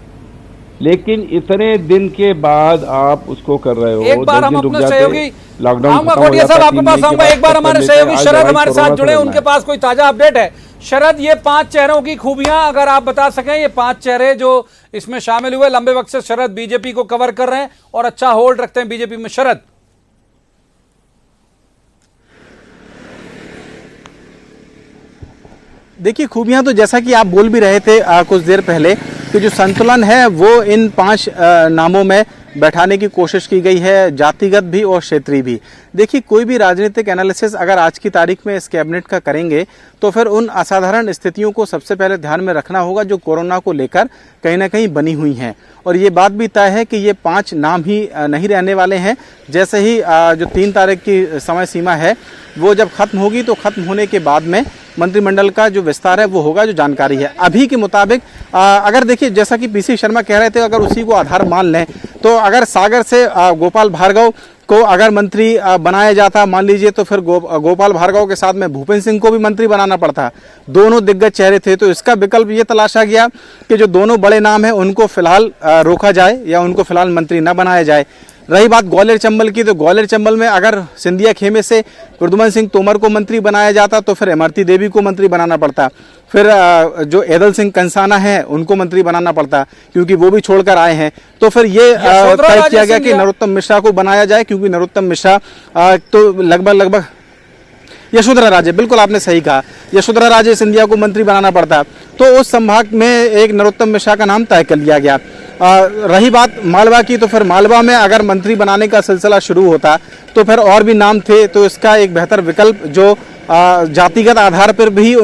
लेकिन इतने दिन के बाद आप उसको कर रहे हो। एक बार हम अपने सहयोगी लॉकडाउन साहब आपके पास आऊंगा। एक बार हमारे सहयोगी शरद हमारे साथ जुड़े, उनके पास कोई ताजा अपडेट है। शरद, ये 5 चेहरों की खूबियां अगर आप बता सकें, ये 5 चेहरे जो इसमें शामिल हुए, लंबे वक्त से शरद बीजेपी को कवर कर रहे हैं और अच्छा होल्ड रखते हैं बीजेपी में। शरद, देखिए खूबियां तो जैसा कि आप बोल भी रहे थे कुछ देर पहले कि जो संतुलन है वो इन 5 नामों में बैठाने की कोशिश की गई है, जातिगत भी और क्षेत्रीय भी। देखिए कोई भी राजनीतिक एनालिसिस अगर आज की तारीख में इस कैबिनेट का करेंगे तो फिर उन असाधारण स्थितियों को सबसे पहले ध्यान में रखना होगा जो कोरोना को लेकर कहीं ना कहीं बनी हुई हैं। और ये बात भी तय है कि ये 5 नाम ही नहीं रहने वाले हैं। जैसे ही जो 3 तारीख की समय सीमा है वो जब खत्म होगी तो खत्म होने के बाद में मंत्रिमंडल का जो विस्तार है वो होगा, जो जानकारी है अभी के मुताबिक। अगर देखिए जैसा कि पीसी शर्मा कह रहे थे, अगर उसी को आधार मान लें तो अगर सागर से गोपाल भार्गव को अगर मंत्री बनाया जाता मान लीजिए, तो फिर गोपाल भार्गव के साथ में भूपेंद्र सिंह को भी मंत्री बनाना पड़ता। दोनों दिग्गज चेहरे थे, तो इसका विकल्प ये तलाशा गया कि जो दोनों बड़े नाम हैं उनको फिलहाल रोका जाए या उनको फिलहाल मंत्री न बनाया जाए। रही बात ग्वालियर चंबल की, तो ग्वालियर चंबल में अगर सिंधिया खेमे से प्रद्युमन सिंह तोमर को मंत्री बनाया जाता तो फिर इमरती देवी को मंत्री बनाना पड़ता। फिर जो ऐदल सिंह कंसाना है उनको मंत्री बनाना पड़ता, क्योंकि वो भी छोड़कर आए हैं। तो फिर ये तय किया गया कि नरोत्तम मिश्रा को बनाया जाए, क्योंकि नरोत्तम मिश्रा तो लगभग यशोधरा राजे, बिल्कुल आपने सही कहा, यशोधरा राजे सिंधिया को मंत्री बनाना पड़ता। तो उस संभाग में एक नरोत्तम मिश्रा का नाम तय कर लिया गया। रही बात मालवा की, तो फिर मालवा में अगर मंत्री बनाने का सिलसिला शुरू होता तो फिर और भी नाम थे। तो इसका एक बेहतर विकल्प जो जातिगत आधार पर भी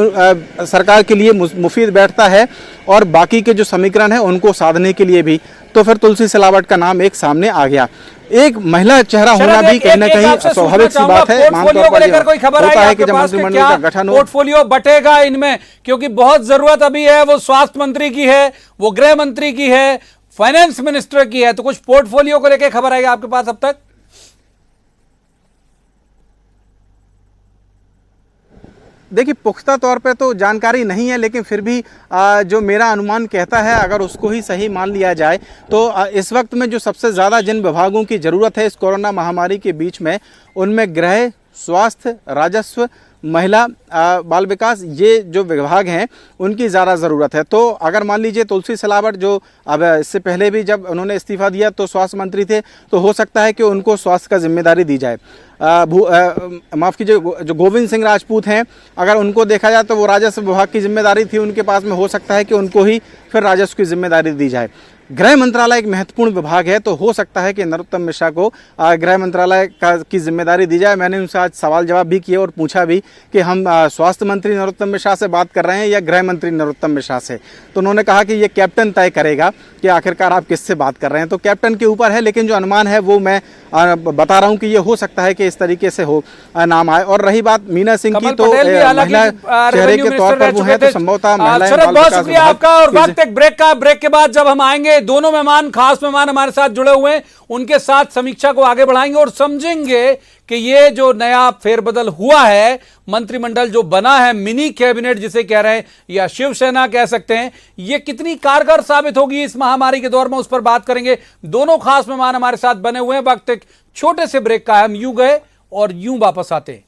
सरकार के लिए मुफीद बैठता है और बाकी के जो समीकरण है उनको साधने के लिए भी, तो फिर तुलसी सिलावट का नाम एक सामने आ गया। एक महिला चेहरा होना भी कहीं ना कहीं स्वाभाविक सी बात है। पोर्टफोलियो को लेकर कोई खबर आई आपके पास कि क्या पोर्टफोलियो बटेगा इनमें? क्योंकि बहुत जरूरत अभी है, वो स्वास्थ्य मंत्री की है, वो गृह मंत्री की है, फाइनेंस मिनिस्टर की है। तो कुछ पोर्टफोलियो को लेकर खबर आई आपके पास अब तक? देखिए पुख्ता तौर पे तो जानकारी नहीं है, लेकिन फिर भी जो मेरा अनुमान कहता है अगर उसको ही सही मान लिया जाए तो इस वक्त में जो सबसे ज़्यादा जिन विभागों की ज़रूरत है इस कोरोना महामारी के बीच में, उनमें गृह, स्वास्थ्य, राजस्व, महिला बाल विकास, ये जो विभाग हैं उनकी ज़्यादा ज़रूरत है। तो अगर मान लीजिए तुलसी सिलावट जो अब इससे पहले भी जब उन्होंने इस्तीफा दिया तो स्वास्थ्य मंत्री थे, तो हो सकता है कि उनको स्वास्थ्य का जिम्मेदारी दी जाए। माफ़ कीजिए, जो गोविंद सिंह राजपूत हैं, अगर उनको देखा जाए तो वो राजस्व विभाग की जिम्मेदारी थी उनके पास में, हो सकता है कि उनको ही फिर राजस्व की जिम्मेदारी दी जाए। गृह मंत्रालय एक महत्वपूर्ण विभाग है, तो हो सकता है कि नरोत्तम मिश्रा को गृह मंत्रालय की जिम्मेदारी दी जाए। मैंने उनसे आज सवाल जवाब भी किए और पूछा भी कि हम स्वास्थ्य मंत्री नरोत्तम मिश्रा से बात कर रहे हैं या गृह मंत्री नरोत्तम मिश्रा से, तो उन्होंने कहा कि ये कैप्टन तय करेगा कि आखिरकार आप किससे बात कर रहे हैं। तो कैप्टन के ऊपर है, लेकिन जो अनुमान है वो मैं बता रहा हूं कि ये हो सकता है कि इस तरीके से हो नाम आए। और रही बात मीना सिंह की, तो महिला चेहरे के तौर पर वो है, तो संभवतः शरद, बहुत शुक्रिया आपका। और वक्त एक ब्रेक का, ब्रेक के बाद जब हम आएंगे, दोनों मेहमान, खास मेहमान हमारे साथ जुड़े हुए हैं, उनके साथ समीक्षा को आगे बढ़ाएंगे और समझेंगे कि ये जो नया फेरबदल हुआ है, मंत्रिमंडल जो बना है, मिनी कैबिनेट जिसे कह रहे हैं या शिवसेना कह सकते हैं, ये कितनी कारगर साबित होगी इस महामारी के दौर में, उस पर बात करेंगे। दोनों खास मेहमान हमारे साथ बने हुए हैं। वक्त एक छोटे से ब्रेक का है, हम यूं गए और यूं वापस आते हैं।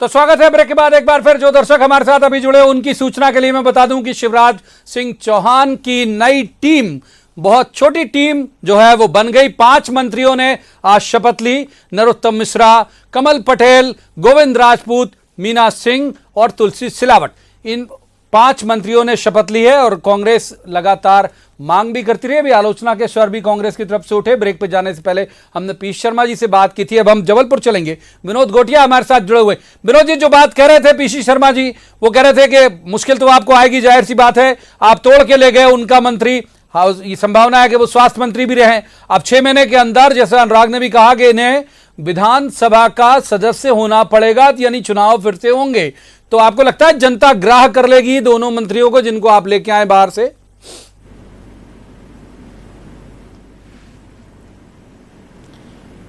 तो स्वागत है ब्रेक के बाद एक बार फिर। जो दर्शक हमारे साथ अभी जुड़े उनकी सूचना के लिए मैं बता दूं कि शिवराज सिंह चौहान की नई टीम, बहुत छोटी टीम जो है वो बन गई। 5 मंत्रियों ने आज शपथ ली। नरोत्तम मिश्रा, कमल पटेल, गोविंद राजपूत, मीना सिंह और तुलसी सिलावट, इन 5 मंत्रियों ने शपथ ली है। और कांग्रेस लगातार मांग भी करती रही, अभी आलोचना के स्वर भी कांग्रेस की तरफ से उठे। ब्रेक पे जाने से पहले हमने पीयूष शर्मा जी से बात की थी, अब हम जबलपुर चलेंगे। विनोद गोटिया हमारे साथ जुड़े हुए। विनोद जी, जो बात कह रहे थे पीयूष शर्मा जी, वो कह रहे थे कि मुश्किल तो आपको आएगी, जाहिर सी बात है, आप तोड़ के ले गए उनका मंत्री। हाँ, ये संभावना है कि वो स्वास्थ्य मंत्री भी रहे। अब 6 महीने के अंदर, जैसे अनुराग ने भी कहा, कि इन्हें विधानसभा का सदस्य होना पड़ेगा, यानी चुनाव फिर से होंगे। तो आपको लगता है जनता ग्राह्य कर लेगी दोनों मंत्रियों को जिनको आप लेके आए बाहर से?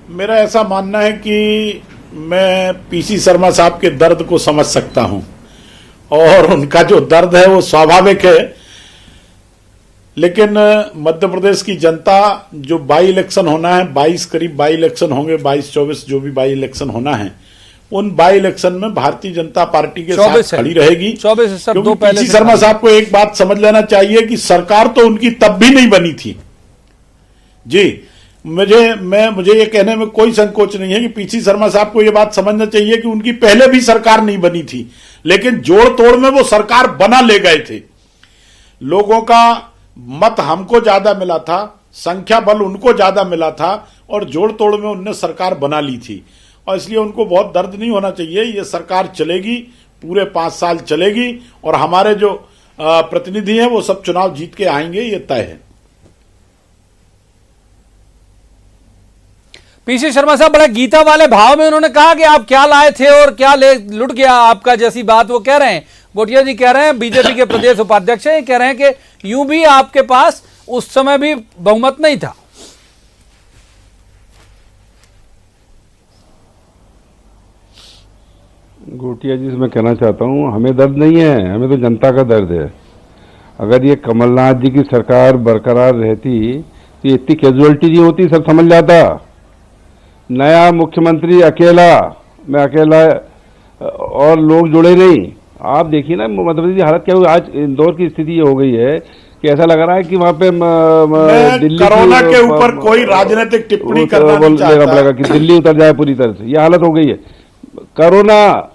मेरा ऐसा मानना है कि मैं पीसी शर्मा साहब के दर्द को समझ सकता हूं और उनका जो दर्द है वो स्वाभाविक है। लेकिन मध्य प्रदेश की जनता, जो बाई इलेक्शन होना है, 22 करीब बाई इलेक्शन होंगे, 22-24 जो भी बाई इलेक्शन होना है, उन बाई इलेक्शन में भारतीय जनता पार्टी के साथ खड़ी रहेगी। 24 क्योंकि पीसी शर्मा साहब को एक बात समझ लेना चाहिए कि सरकार तो उनकी तब भी नहीं बनी थी जी। मुझे ये कहने में कोई संकोच नहीं है कि पीसी शर्मा साहब को ये बात समझना चाहिए कि उनकी पहले भी सरकार नहीं बनी थी, लेकिन जोड़ तोड़ में वो सरकार बना ले गए थे। लोगों का मत हमको ज्यादा मिला था, संख्या बल उनको ज्यादा मिला था और जोड़ तोड़ में उनने सरकार बना ली थी। और इसलिए उनको बहुत दर्द नहीं होना चाहिए। ये सरकार चलेगी, पूरे 5 साल चलेगी और हमारे जो प्रतिनिधि हैं वो सब चुनाव जीत के आएंगे, ये तय है। पीसी शर्मा साहब बड़ा गीता वाले भाव में उन्होंने कहा कि आप क्या लाए थे और क्या ले लुट गया आपका, जैसी बात वो कह रहे हैं। गोटिया जी कह रहे हैं, बीजेपी के प्रदेश उपाध्यक्ष हैं, कह रहे हैं कि यूं भी आपके पास उस समय भी बहुमत नहीं था। गोटिया जी से मैं कहना चाहता हूं, हमें दर्द नहीं है, हमें तो जनता का दर्द है। अगर ये कमलनाथ जी की सरकार बरकरार रहती तो ये इतनी कैजुअलिटी नहीं होती, सब समझ जाता। नया मुख्यमंत्री अकेला, मैं अकेला और लोग जुड़े नहीं। आप देखिए ना मध्य प्रदेश की हालत क्या हुई। आज इंदौर की स्थिति ये हो गई है कि ऐसा लग रहा है कि वहां पे दिल्ली कोरोना के ऊपर कोई राजनीतिक टिप्पणी करना नहीं चाहता पड़ेगा कि दिल्ली उतर जाए पूरी तरह से, ये हालत हो गई है। कोरोना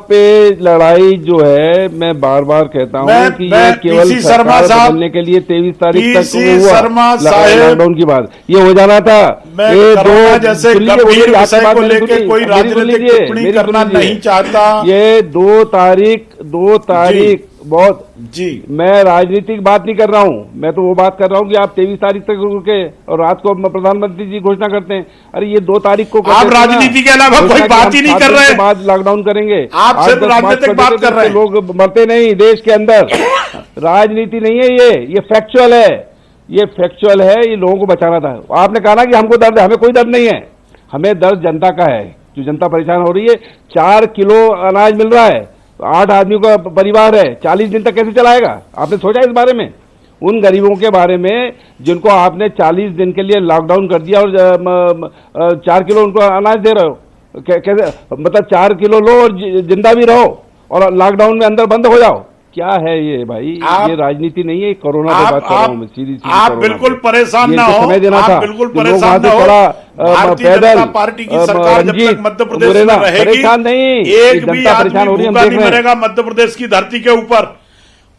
पे लड़ाई जो है, मैं बार बार कहता हूं कि ये केवल सरकार बदलने के लिए 23 तारीख तक हुआ लॉकडाउन की बात, ये हो जाना था। ये जैसे गंभीर विषय को लेकर कोई राजनीतिक टिप्पणी करना नहीं चाहता। ये 2 तारीख बहुत जी, मैं राजनीतिक बात नहीं कर रहा हूं, मैं तो वो बात कर रहा हूं कि आप 23 तारीख तक रुके और रात को प्रधानमंत्री जी घोषणा करते हैं। अरे ये 2 तारीख को आप राजनीति के अलावा कोई बात ही नहीं कर रहे हैं। बाद लॉकडाउन करेंगे, आप सिर्फ राजनीतिक बात कर रहे हैं। लोग मरते नहीं देश के अंदर। राजनीति नहीं है ये फैक्चुअल है, ये फैक्चुअल है, ये लोगों को बचाना था। आपने कहा ना कि हमको दर्द है, हमें कोई दर्द नहीं है, हमें दर्द जनता का है। जो जनता परेशान हो रही है, 4 किलो अनाज मिल रहा है, 8 आदमियों का परिवार है, 40 दिन तक कैसे चलाएगा? आपने सोचा इस बारे में? उन गरीबों के बारे में जिनको आपने 40 दिन के लिए लॉकडाउन कर दिया और 4 किलो उनको अनाज दे रहे हो, कैसे? मतलब 4 किलो लो और जिंदा भी रहो और लॉकडाउन में अंदर बंद हो जाओ। क्या है ये भाई? ये राजनीति नहीं है, कोरोना पे बात कर रहा हूँ मैं, सीधी आप बिल्कुल परेशान ना हो, समय देना था, आप बिल्कुल परेशान ना हो। भारतीय जनता पार्टी की सरकार जब तक मध्य प्रदेश में रहेगी, परेशान नहीं, एक भी आदमी भूखा नहीं मरेगा मध्य प्रदेश की धरती के ऊपर।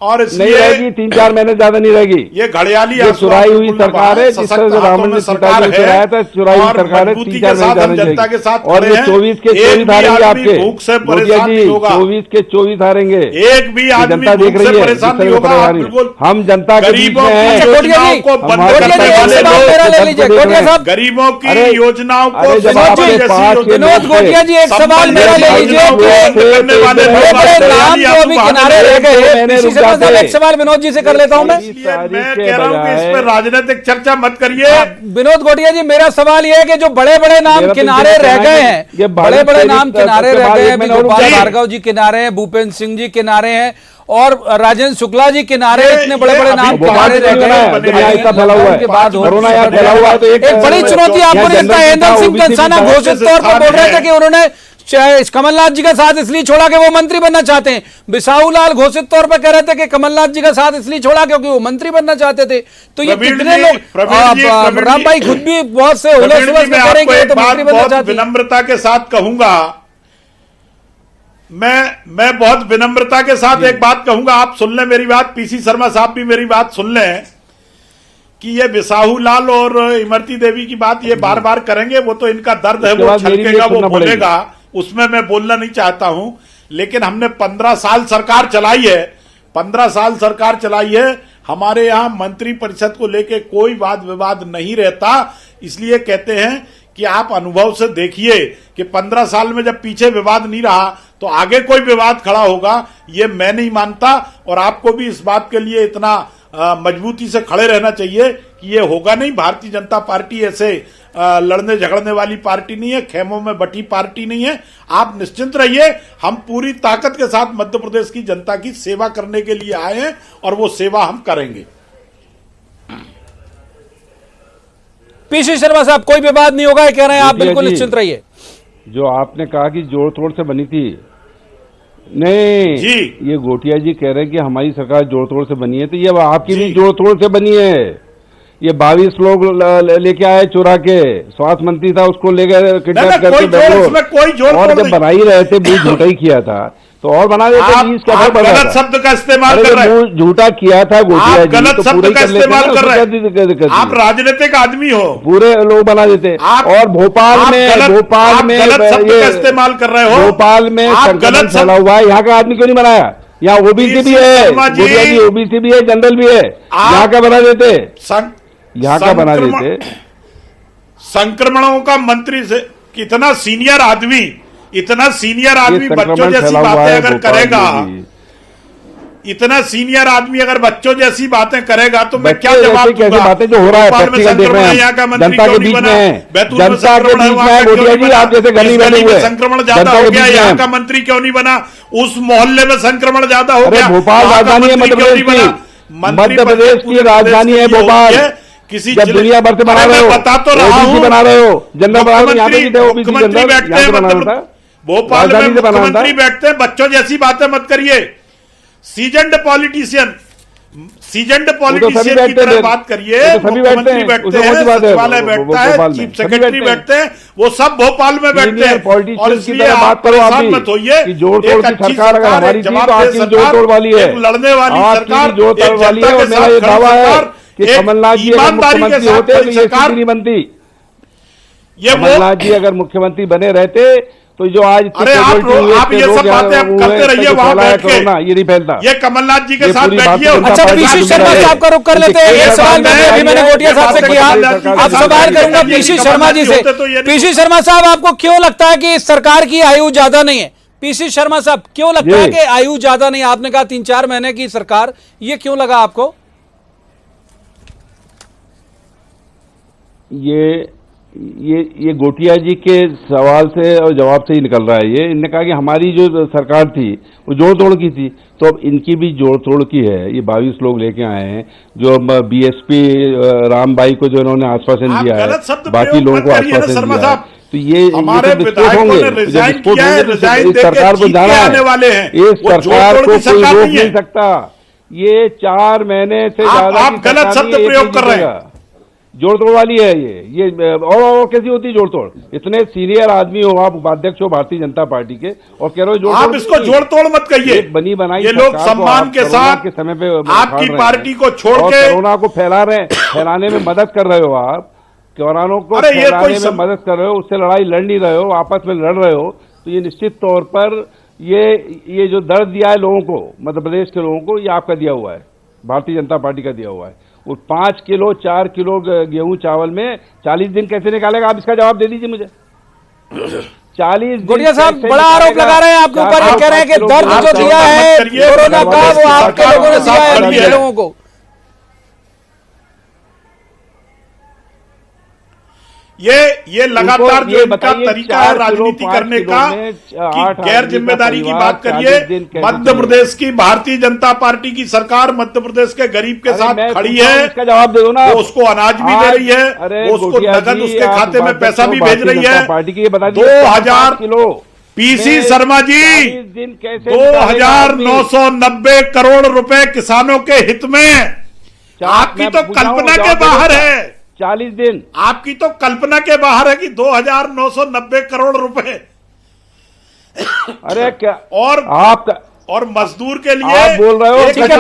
और नहीं रहेगी, 3-4 महीने ज्यादा नहीं रहेगी। ये घड़ियाली चुराई हुई सरकार है, जिस तरह से रावण ने सरकार है, चुराया था, चुराई हुई सरकार है, 3-4 महीने जाने जनता के साथ और ये 24 के 24 हारेंगे आपके, भूख से परेशान नहीं होगा। 24 के 24 हारेंगे, एक भी आदमी जनता देख रही है, परेशान नहीं होगा। हम जनता के बीच में हैं। योजनाओं को बंद करने वाले लोग, गरीबों की योजनाओं को विनोद गोटिया जी, एक सवाल मेरा ले लीजिए। किनारे रह गए, एक सवाल विनोद जी से कर लेता हूं मैं कह रहा हूं कि इस पर राजनीतिक चर्चा मत करिए। विनोद गोटिया जी, मेरा सवाल यह है कि जो बड़े बड़े नाम किनारे रह गए हैं, बड़े बड़े नाम किनारे रह गए हैं, गोपाल भार्गव जी किनारे हैं, भूपेंद्र सिंह जी किनारे हैं और राजेंद्र शुक्ला जी किनारे, इतने बड़े बड़े नाम किनारे रह गए हैं। बाद कोरोना यहाँ फैला हुआ है, तो एक बड़ी चुनौती आपको नहीं लगता? हेमंत सिंह कंसाना घोषित तौर पर बोल रहे थे कि उन्होंने कमलनाथ जी का साथ इसलिए छोड़ा कि वो मंत्री बनना चाहते हैं। बिसाहू लाल घोषित तौर पर कह रहे थे कि कमलनाथ जी का साथ इसलिए छोड़ा क्योंकि वो मंत्री बनना चाहते थे। तो ये कितने लोग, राम भाई खुद भी बहुत से हुलस में करेंगे तो मंत्री बनना चाहते हैं। विनम्रता के साथ कहूंगा, मैं बहुत विनम्रता के साथ एक बात कहूंगा, आप सुन लें मेरी बात, पीसी शर्मा साहब भी मेरी बात सुन लें कि ये बिसाहू लाल और इमरती देवी की बात ये बार बार करेंगे, वो तो इनका दर्द है, वो छलकेगा, वो बोलेगा, उसमें मैं बोलना नहीं चाहता हूं। लेकिन हमने 15 साल सरकार चलाई है, 15 साल सरकार चलाई है, हमारे यहां मंत्री परिषद को लेके कोई वाद विवाद नहीं रहता। इसलिए कहते हैं कि आप अनुभव से देखिए कि 15 साल में जब पीछे विवाद नहीं रहा तो आगे कोई विवाद खड़ा होगा, ये मैं नहीं मानता। और आपको भी इस बात के लिए इतना मजबूती से खड़े रहना चाहिए कि ये होगा नहीं। भारतीय जनता पार्टी ऐसे लड़ने झगड़ने वाली पार्टी नहीं है, खेमों में बटी पार्टी नहीं है। आप निश्चिंत रहिए, हम पूरी ताकत के साथ मध्य प्रदेश की जनता की सेवा करने के लिए आए हैं और वो सेवा हम करेंगे। पीसी शर्मा साहब, कोई विवाद नहीं होगा, कह रहे हैं आप, बिल्कुल निश्चिंत रहिए। जो आपने कहा कि जोड़ तोड़ से बनी थी, नहीं जी, ये गोटिया जी कह रहे हैं कि हमारी सरकार जोड़ तोड़ से बनी है, तो ये आपकी भी जोड़ तोड़ से बनी है। ये 22 लोग लेके आए चुरा के, स्वास्थ्य मंत्री था उसको लेकर किडनैप करके बेंगलोर, और जब बना ही रहे थे बूथ झूठा ही किया था तो और बना देते। आप गलत शब्द का इस्तेमाल कर रहे हैं, झूठा किया था गोटिया जी, गलत शब्द का इस्तेमाल कर रहे हैं, आप राजनीतिक आदमी हो, पूरे लोग बना देते। और भोपाल में गलत शब्द का इस्तेमाल कर रहे हो, भोपाल में संक्रमण फैला हुआ है, यहाँ का आदमी क्यों नहीं बनाया? यहाँ ओबीसी भी है, गोटिया जी ओबीसी भी है, जनरल भी है, यहाँ का बना देते, यहाँ का बना देते। संक्रमणों का मंत्री से इतना सीनियर आदमी बच्चों जैसी बातें अगर करेगा, इतना सीनियर आदमी अगर बच्चों जैसी बातें करेगा तो मैं क्या जवाब दूंगा? बातें जो हो रहा है यहाँ का मंत्री क्यों नहीं बना? बैतूल में संक्रमण है, वहां गली में संक्रमण ज्यादा हो गया, यहाँ का मंत्री क्यों नहीं बना? उस मोहल्ले में संक्रमण ज्यादा हो गया, भोपाल राजधानी है मध्य प्रदेश की राजधानी है भोपाल। किसी दुनिया भर से बना रहे हो, बता तो रहा हूँ, बना रहे हो, जनरल बना रहे हो, मुख्यमंत्री बैठते हैं भोपाल में, मुख्यमंत्री बैठते हैं, बच्चों जैसी बातें मत करिए। सीजन्ड पॉलिटिशियन की तरह बात करिए। मुख्यमंत्री बैठते हैं, सचिवालय बैठता है, चीफ सेक्रेटरी बैठते हैं, वो सब भोपाल में बैठते हैं। और इसलिए आप परेशान मत होइए, एक अच्छी सरकार, जवाबदेह सरकार, एक लड़ने वाली सरकार, एक जनता के साथ खड़ी सरकार, कमलनाथ जी अगर मुख्यमंत्री होते तो ये स्थिति नहीं बनती। कमलनाथ जी अगर मुख्यमंत्री बने रहते तो जो आज अरे आप ये सब बातें आप करते रहिए वहां बैठ के, ये नहीं फैलता। ये कमलनाथ जी के साथ बैठिए। अच्छा, पीसी शर्मा साहब का रुख कर लेते हैं। एक सवाल मैंने गोटिया साहब से किया, अब सवाल करूंगा पीसी शर्मा जी से। पीसी शर्मा साहब, आपको क्यों लगता है कि इस सरकार की आयु ज्यादा नहीं है? पीसी शर्मा साहब, क्यों लगता है कि आयु ज्यादा नहीं? आपने कहा 3-4 महीने की सरकार, ये क्यों लगा आपको? ये ये गोटिया जी के सवाल से और जवाब से ही निकल रहा है। ये इन्होंने कहा कि हमारी जो सरकार थी वो जोड़ तोड़ की थी, तो अब इनकी भी जोड़ तोड़ की है। ये 22 लोग लेके आए हैं, जो बीएसपी रामबाई को जो इन्होंने आश्वासन दिया है, बाकी लोगों को आश्वासन दिया है, तो ये हमारे विधायकों ने रिजाइन किया है, रिजाइन देके सरकार को जीत जाना के है, आने वाले हैं। इस वो सरकार जोड़-तोड़ को की कोई सरकार रोक नहीं है। नहीं सकता। ये 4 महीने से ज्यादा आप गलत शब्द प्रयोग कर रहे हैं। जोड़ तोड़ वाली है ये और कैसी होती है जोड़ तोड़? इतने सीनियर आदमी हो आप, उपाध्यक्ष हो भारतीय जनता पार्टी के, और कह रहे हो जोड़ आप इसको जोड़ तोड़ मत कहिए। बनी बनाई ये लोग सम्मान के साथ के समय पे आपकी पार्टी को छोड़ और के कोरोना को फैला रहे हैं, फैलाने में मदद कर रहे हो आप, कोरोना को फैलाने में मदद कर रहे हो, उससे लड़ाई लड़ नहीं रहे हो, आपस में लड़ रहे हो। तो ये निश्चित तौर पर ये जो दर्द दिया है लोगों को, मध्य प्रदेश के लोगों को, ये आपका दिया हुआ है, भारतीय जनता पार्टी का दिया हुआ है। वो 5 किलो 4 किलो गेहूं चावल में 40 दिन कैसे निकालेगा? आप इसका जवाब दे दीजिए मुझे। 40 गोटिया साहब बड़ा आरोप लगा रहे हैं आपके ऊपर, ये कह रहे हैं कि दर्द जो दिया है कोरोना का वो आपके लोगों ने दिया है लोगों को। ये लगातार जो इनका तरीका है राजनीति करने का कि गैर जिम्मेदारी की बात करिए। मध्य प्रदेश की भारतीय जनता पार्टी की सरकार मध्य प्रदेश के गरीब के साथ खड़ी है, इसका जवाब दे दो ना। वो उसको अनाज भी दे रही है, वो उसको नकद उसके खाते में पैसा भी भेज रही है। पार्टी की 2000 किलो पीसी शर्मा जी 2990 करोड़ रुपए किसानों के हित में। आपकी तो कल्पना के बाहर है। 40 दिन आपकी तो कल्पना के बाहर है कि 2990 करोड़ रुपए। अरे क्या और आप और मजदूर के लिए आप बोल रहे हो? ठीक है,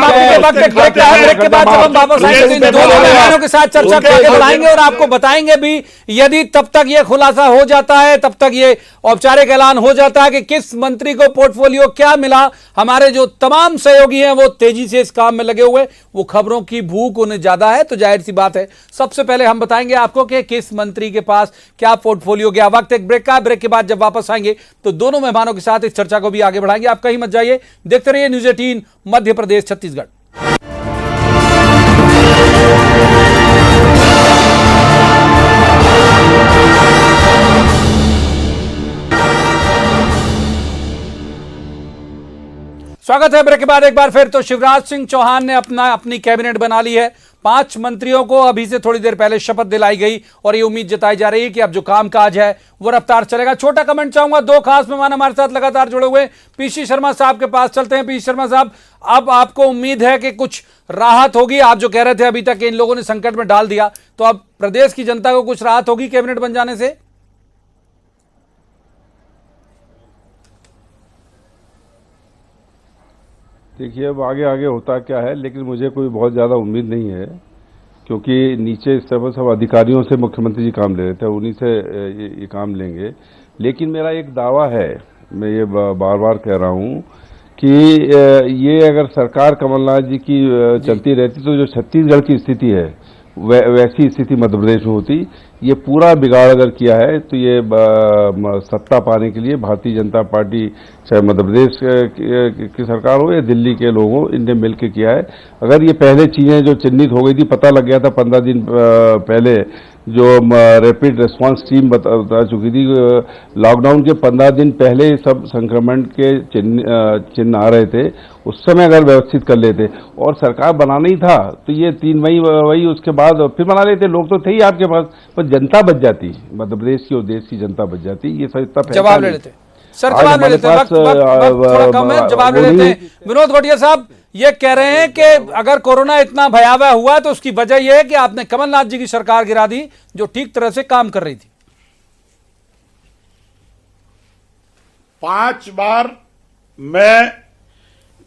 ब्रेक के बाद जब हम वापस आएंगे तो इन दोनों मेहमानों के साथ चर्चा को आगे बढ़ाएंगे और आपको बताएंगे भी, यदि तब तक ये खुलासा हो जाता है, तब तक ये औपचारिक ऐलान हो जाता है कि किस मंत्री को पोर्टफोलियो क्या मिला। हमारे जो तमाम सहयोगी हैं वो तेजी से इस काम में लगे हुए, वो खबरों की भूख उन्हें ज्यादा है, तो जाहिर सी बात है सबसे पहले हम बताएंगे आपको कि किस मंत्री के पास क्या पोर्टफोलियो गया। वक्त एक ब्रेक का, ब्रेक के बाद जब वापस आएंगे तो दोनों मेहमानों के साथ इस चर्चा को भी आगे बढ़ाएंगे। आप कहीं मत जाइए, देखते रहिए न्यूज़ 18 मध्य प्रदेश छत्तीसगढ़। स्वागत है ब्रेक के बाद एक बार फिर। तो शिवराज सिंह चौहान ने अपनी कैबिनेट बना ली है। 5 मंत्रियों को अभी से थोड़ी देर पहले शपथ दिलाई गई और ये उम्मीद जताई जा रही है कि अब जो कामकाज है वो रफ्तार चलेगा। छोटा कमेंट चाहूंगा, 2 खास मेहमान हमारे साथ लगातार जुड़े हुए। पीसी शर्मा साहब के पास चलते हैं। पीसी शर्मा साहब, अब आपको उम्मीद है कि कुछ राहत होगी? आप जो कह रहे थे अभी तक इन लोगों ने संकट में डाल दिया, तो अब प्रदेश की जनता को कुछ राहत होगी कैबिनेट बन जाने से? देखिए अब आगे आगे होता क्या है, लेकिन मुझे कोई बहुत ज़्यादा उम्मीद नहीं है, क्योंकि नीचे इस तरह सब अधिकारियों से मुख्यमंत्री जी काम ले रहे थे, उन्हीं से ये काम लेंगे। लेकिन मेरा एक दावा है, मैं ये बार बार कह रहा हूँ कि ये अगर सरकार कमलनाथ जी की चलती रहती तो जो छत्तीसगढ़ की स्थिति है वैसी स्थिति मध्य प्रदेश में होती। ये पूरा बिगाड़ अगर किया है तो ये सत्ता पाने के लिए भारतीय जनता पार्टी, चाहे मध्य प्रदेश की सरकार हो या दिल्ली के लोग हो, इनने मिलकर किया है। अगर ये पहले चीजें जो चिन्हित हो गई थी, पता लग गया था 15 दिन पहले, जो रैपिड रिस्पांस टीम बता चुकी थी, लॉकडाउन के 15 दिन पहले सब संक्रमण के चिन्ह आ रहे थे, उस समय अगर व्यवस्थित कर लेते और सरकार बनाना ही था तो ये 3 मई वही उसके बाद फिर बना लेते। लोग तो थे ही आपके पास, पर जनता बच जाती, मध्य प्रदेश की और देश की जनता बच जाती। ये सत्ता जवाब ले लेते सर, जवाब ले लेते हैं, वक्त थोड़ा कम है, जवाब ले लेते हैं। विनोद गोटिया साहब ये कह रहे हैं कि अगर कोरोना इतना भयावह हुआ तो उसकी वजह यह है कि आपने कमलनाथ जी की सरकार गिरा दी जो ठीक तरह से काम कर रही थी। 5 बार मैं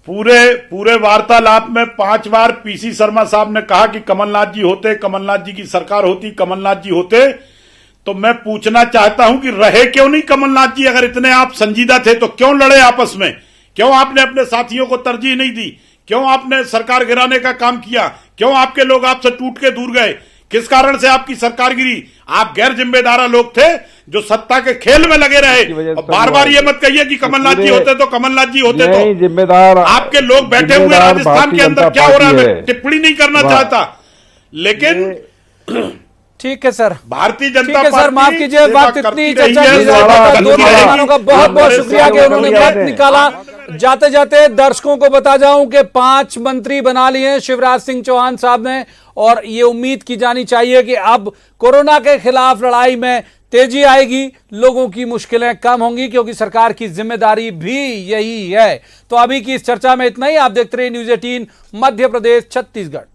पूरे वार्तालाप में 5 बार पीसी शर्मा साहब ने कहा कि कमलनाथ जी होते, कमलनाथ जी की सरकार होती, कमलनाथ जी होते। तो मैं पूछना चाहता हूं कि रहे क्यों नहीं कमलनाथ जी? अगर इतने आप संजीदा थे तो क्यों लड़े आपस में? क्यों आपने अपने साथियों को तरजीह नहीं दी? क्यों आपने सरकार गिराने का काम किया? क्यों आपके लोग आपसे टूट के दूर गए? किस कारण से आपकी सरकार गिरी? आप गैर जिम्मेदार लोग थे जो सत्ता के खेल में लगे रहे। बार बार ये मत कहिए कि कमलनाथ जी होते तो, कमलनाथ जी होते तो। जिम्मेदार आपके लोग बैठे हुए राजस्थान के अंदर क्या हो रहा है मैं टिप्पणी नहीं करना चाहता, लेकिन ठीक है सर, भारतीय ठीक जनता है सर, पार्टी माफ कीजिए, सेवा बात इतनी करती चर्चा रही है, की जा सेवा रही है। करती दोनों रही है। मेहमानों का बहुत बहुत शुक्रिया कि उन्होंने वक्त निकाला। जाते जाते दर्शकों को बता जाऊं कि 5 मंत्री बना लिए हैं शिवराज सिंह चौहान साहब ने, और ये उम्मीद की जानी चाहिए कि अब कोरोना के खिलाफ लड़ाई में तेजी आएगी, लोगों की मुश्किलें कम होंगी, क्योंकि सरकार की जिम्मेदारी भी यही है। तो अभी की इस चर्चा में इतना ही। आप देखते रहिए न्यूज़ 18 मध्य प्रदेश छत्तीसगढ़।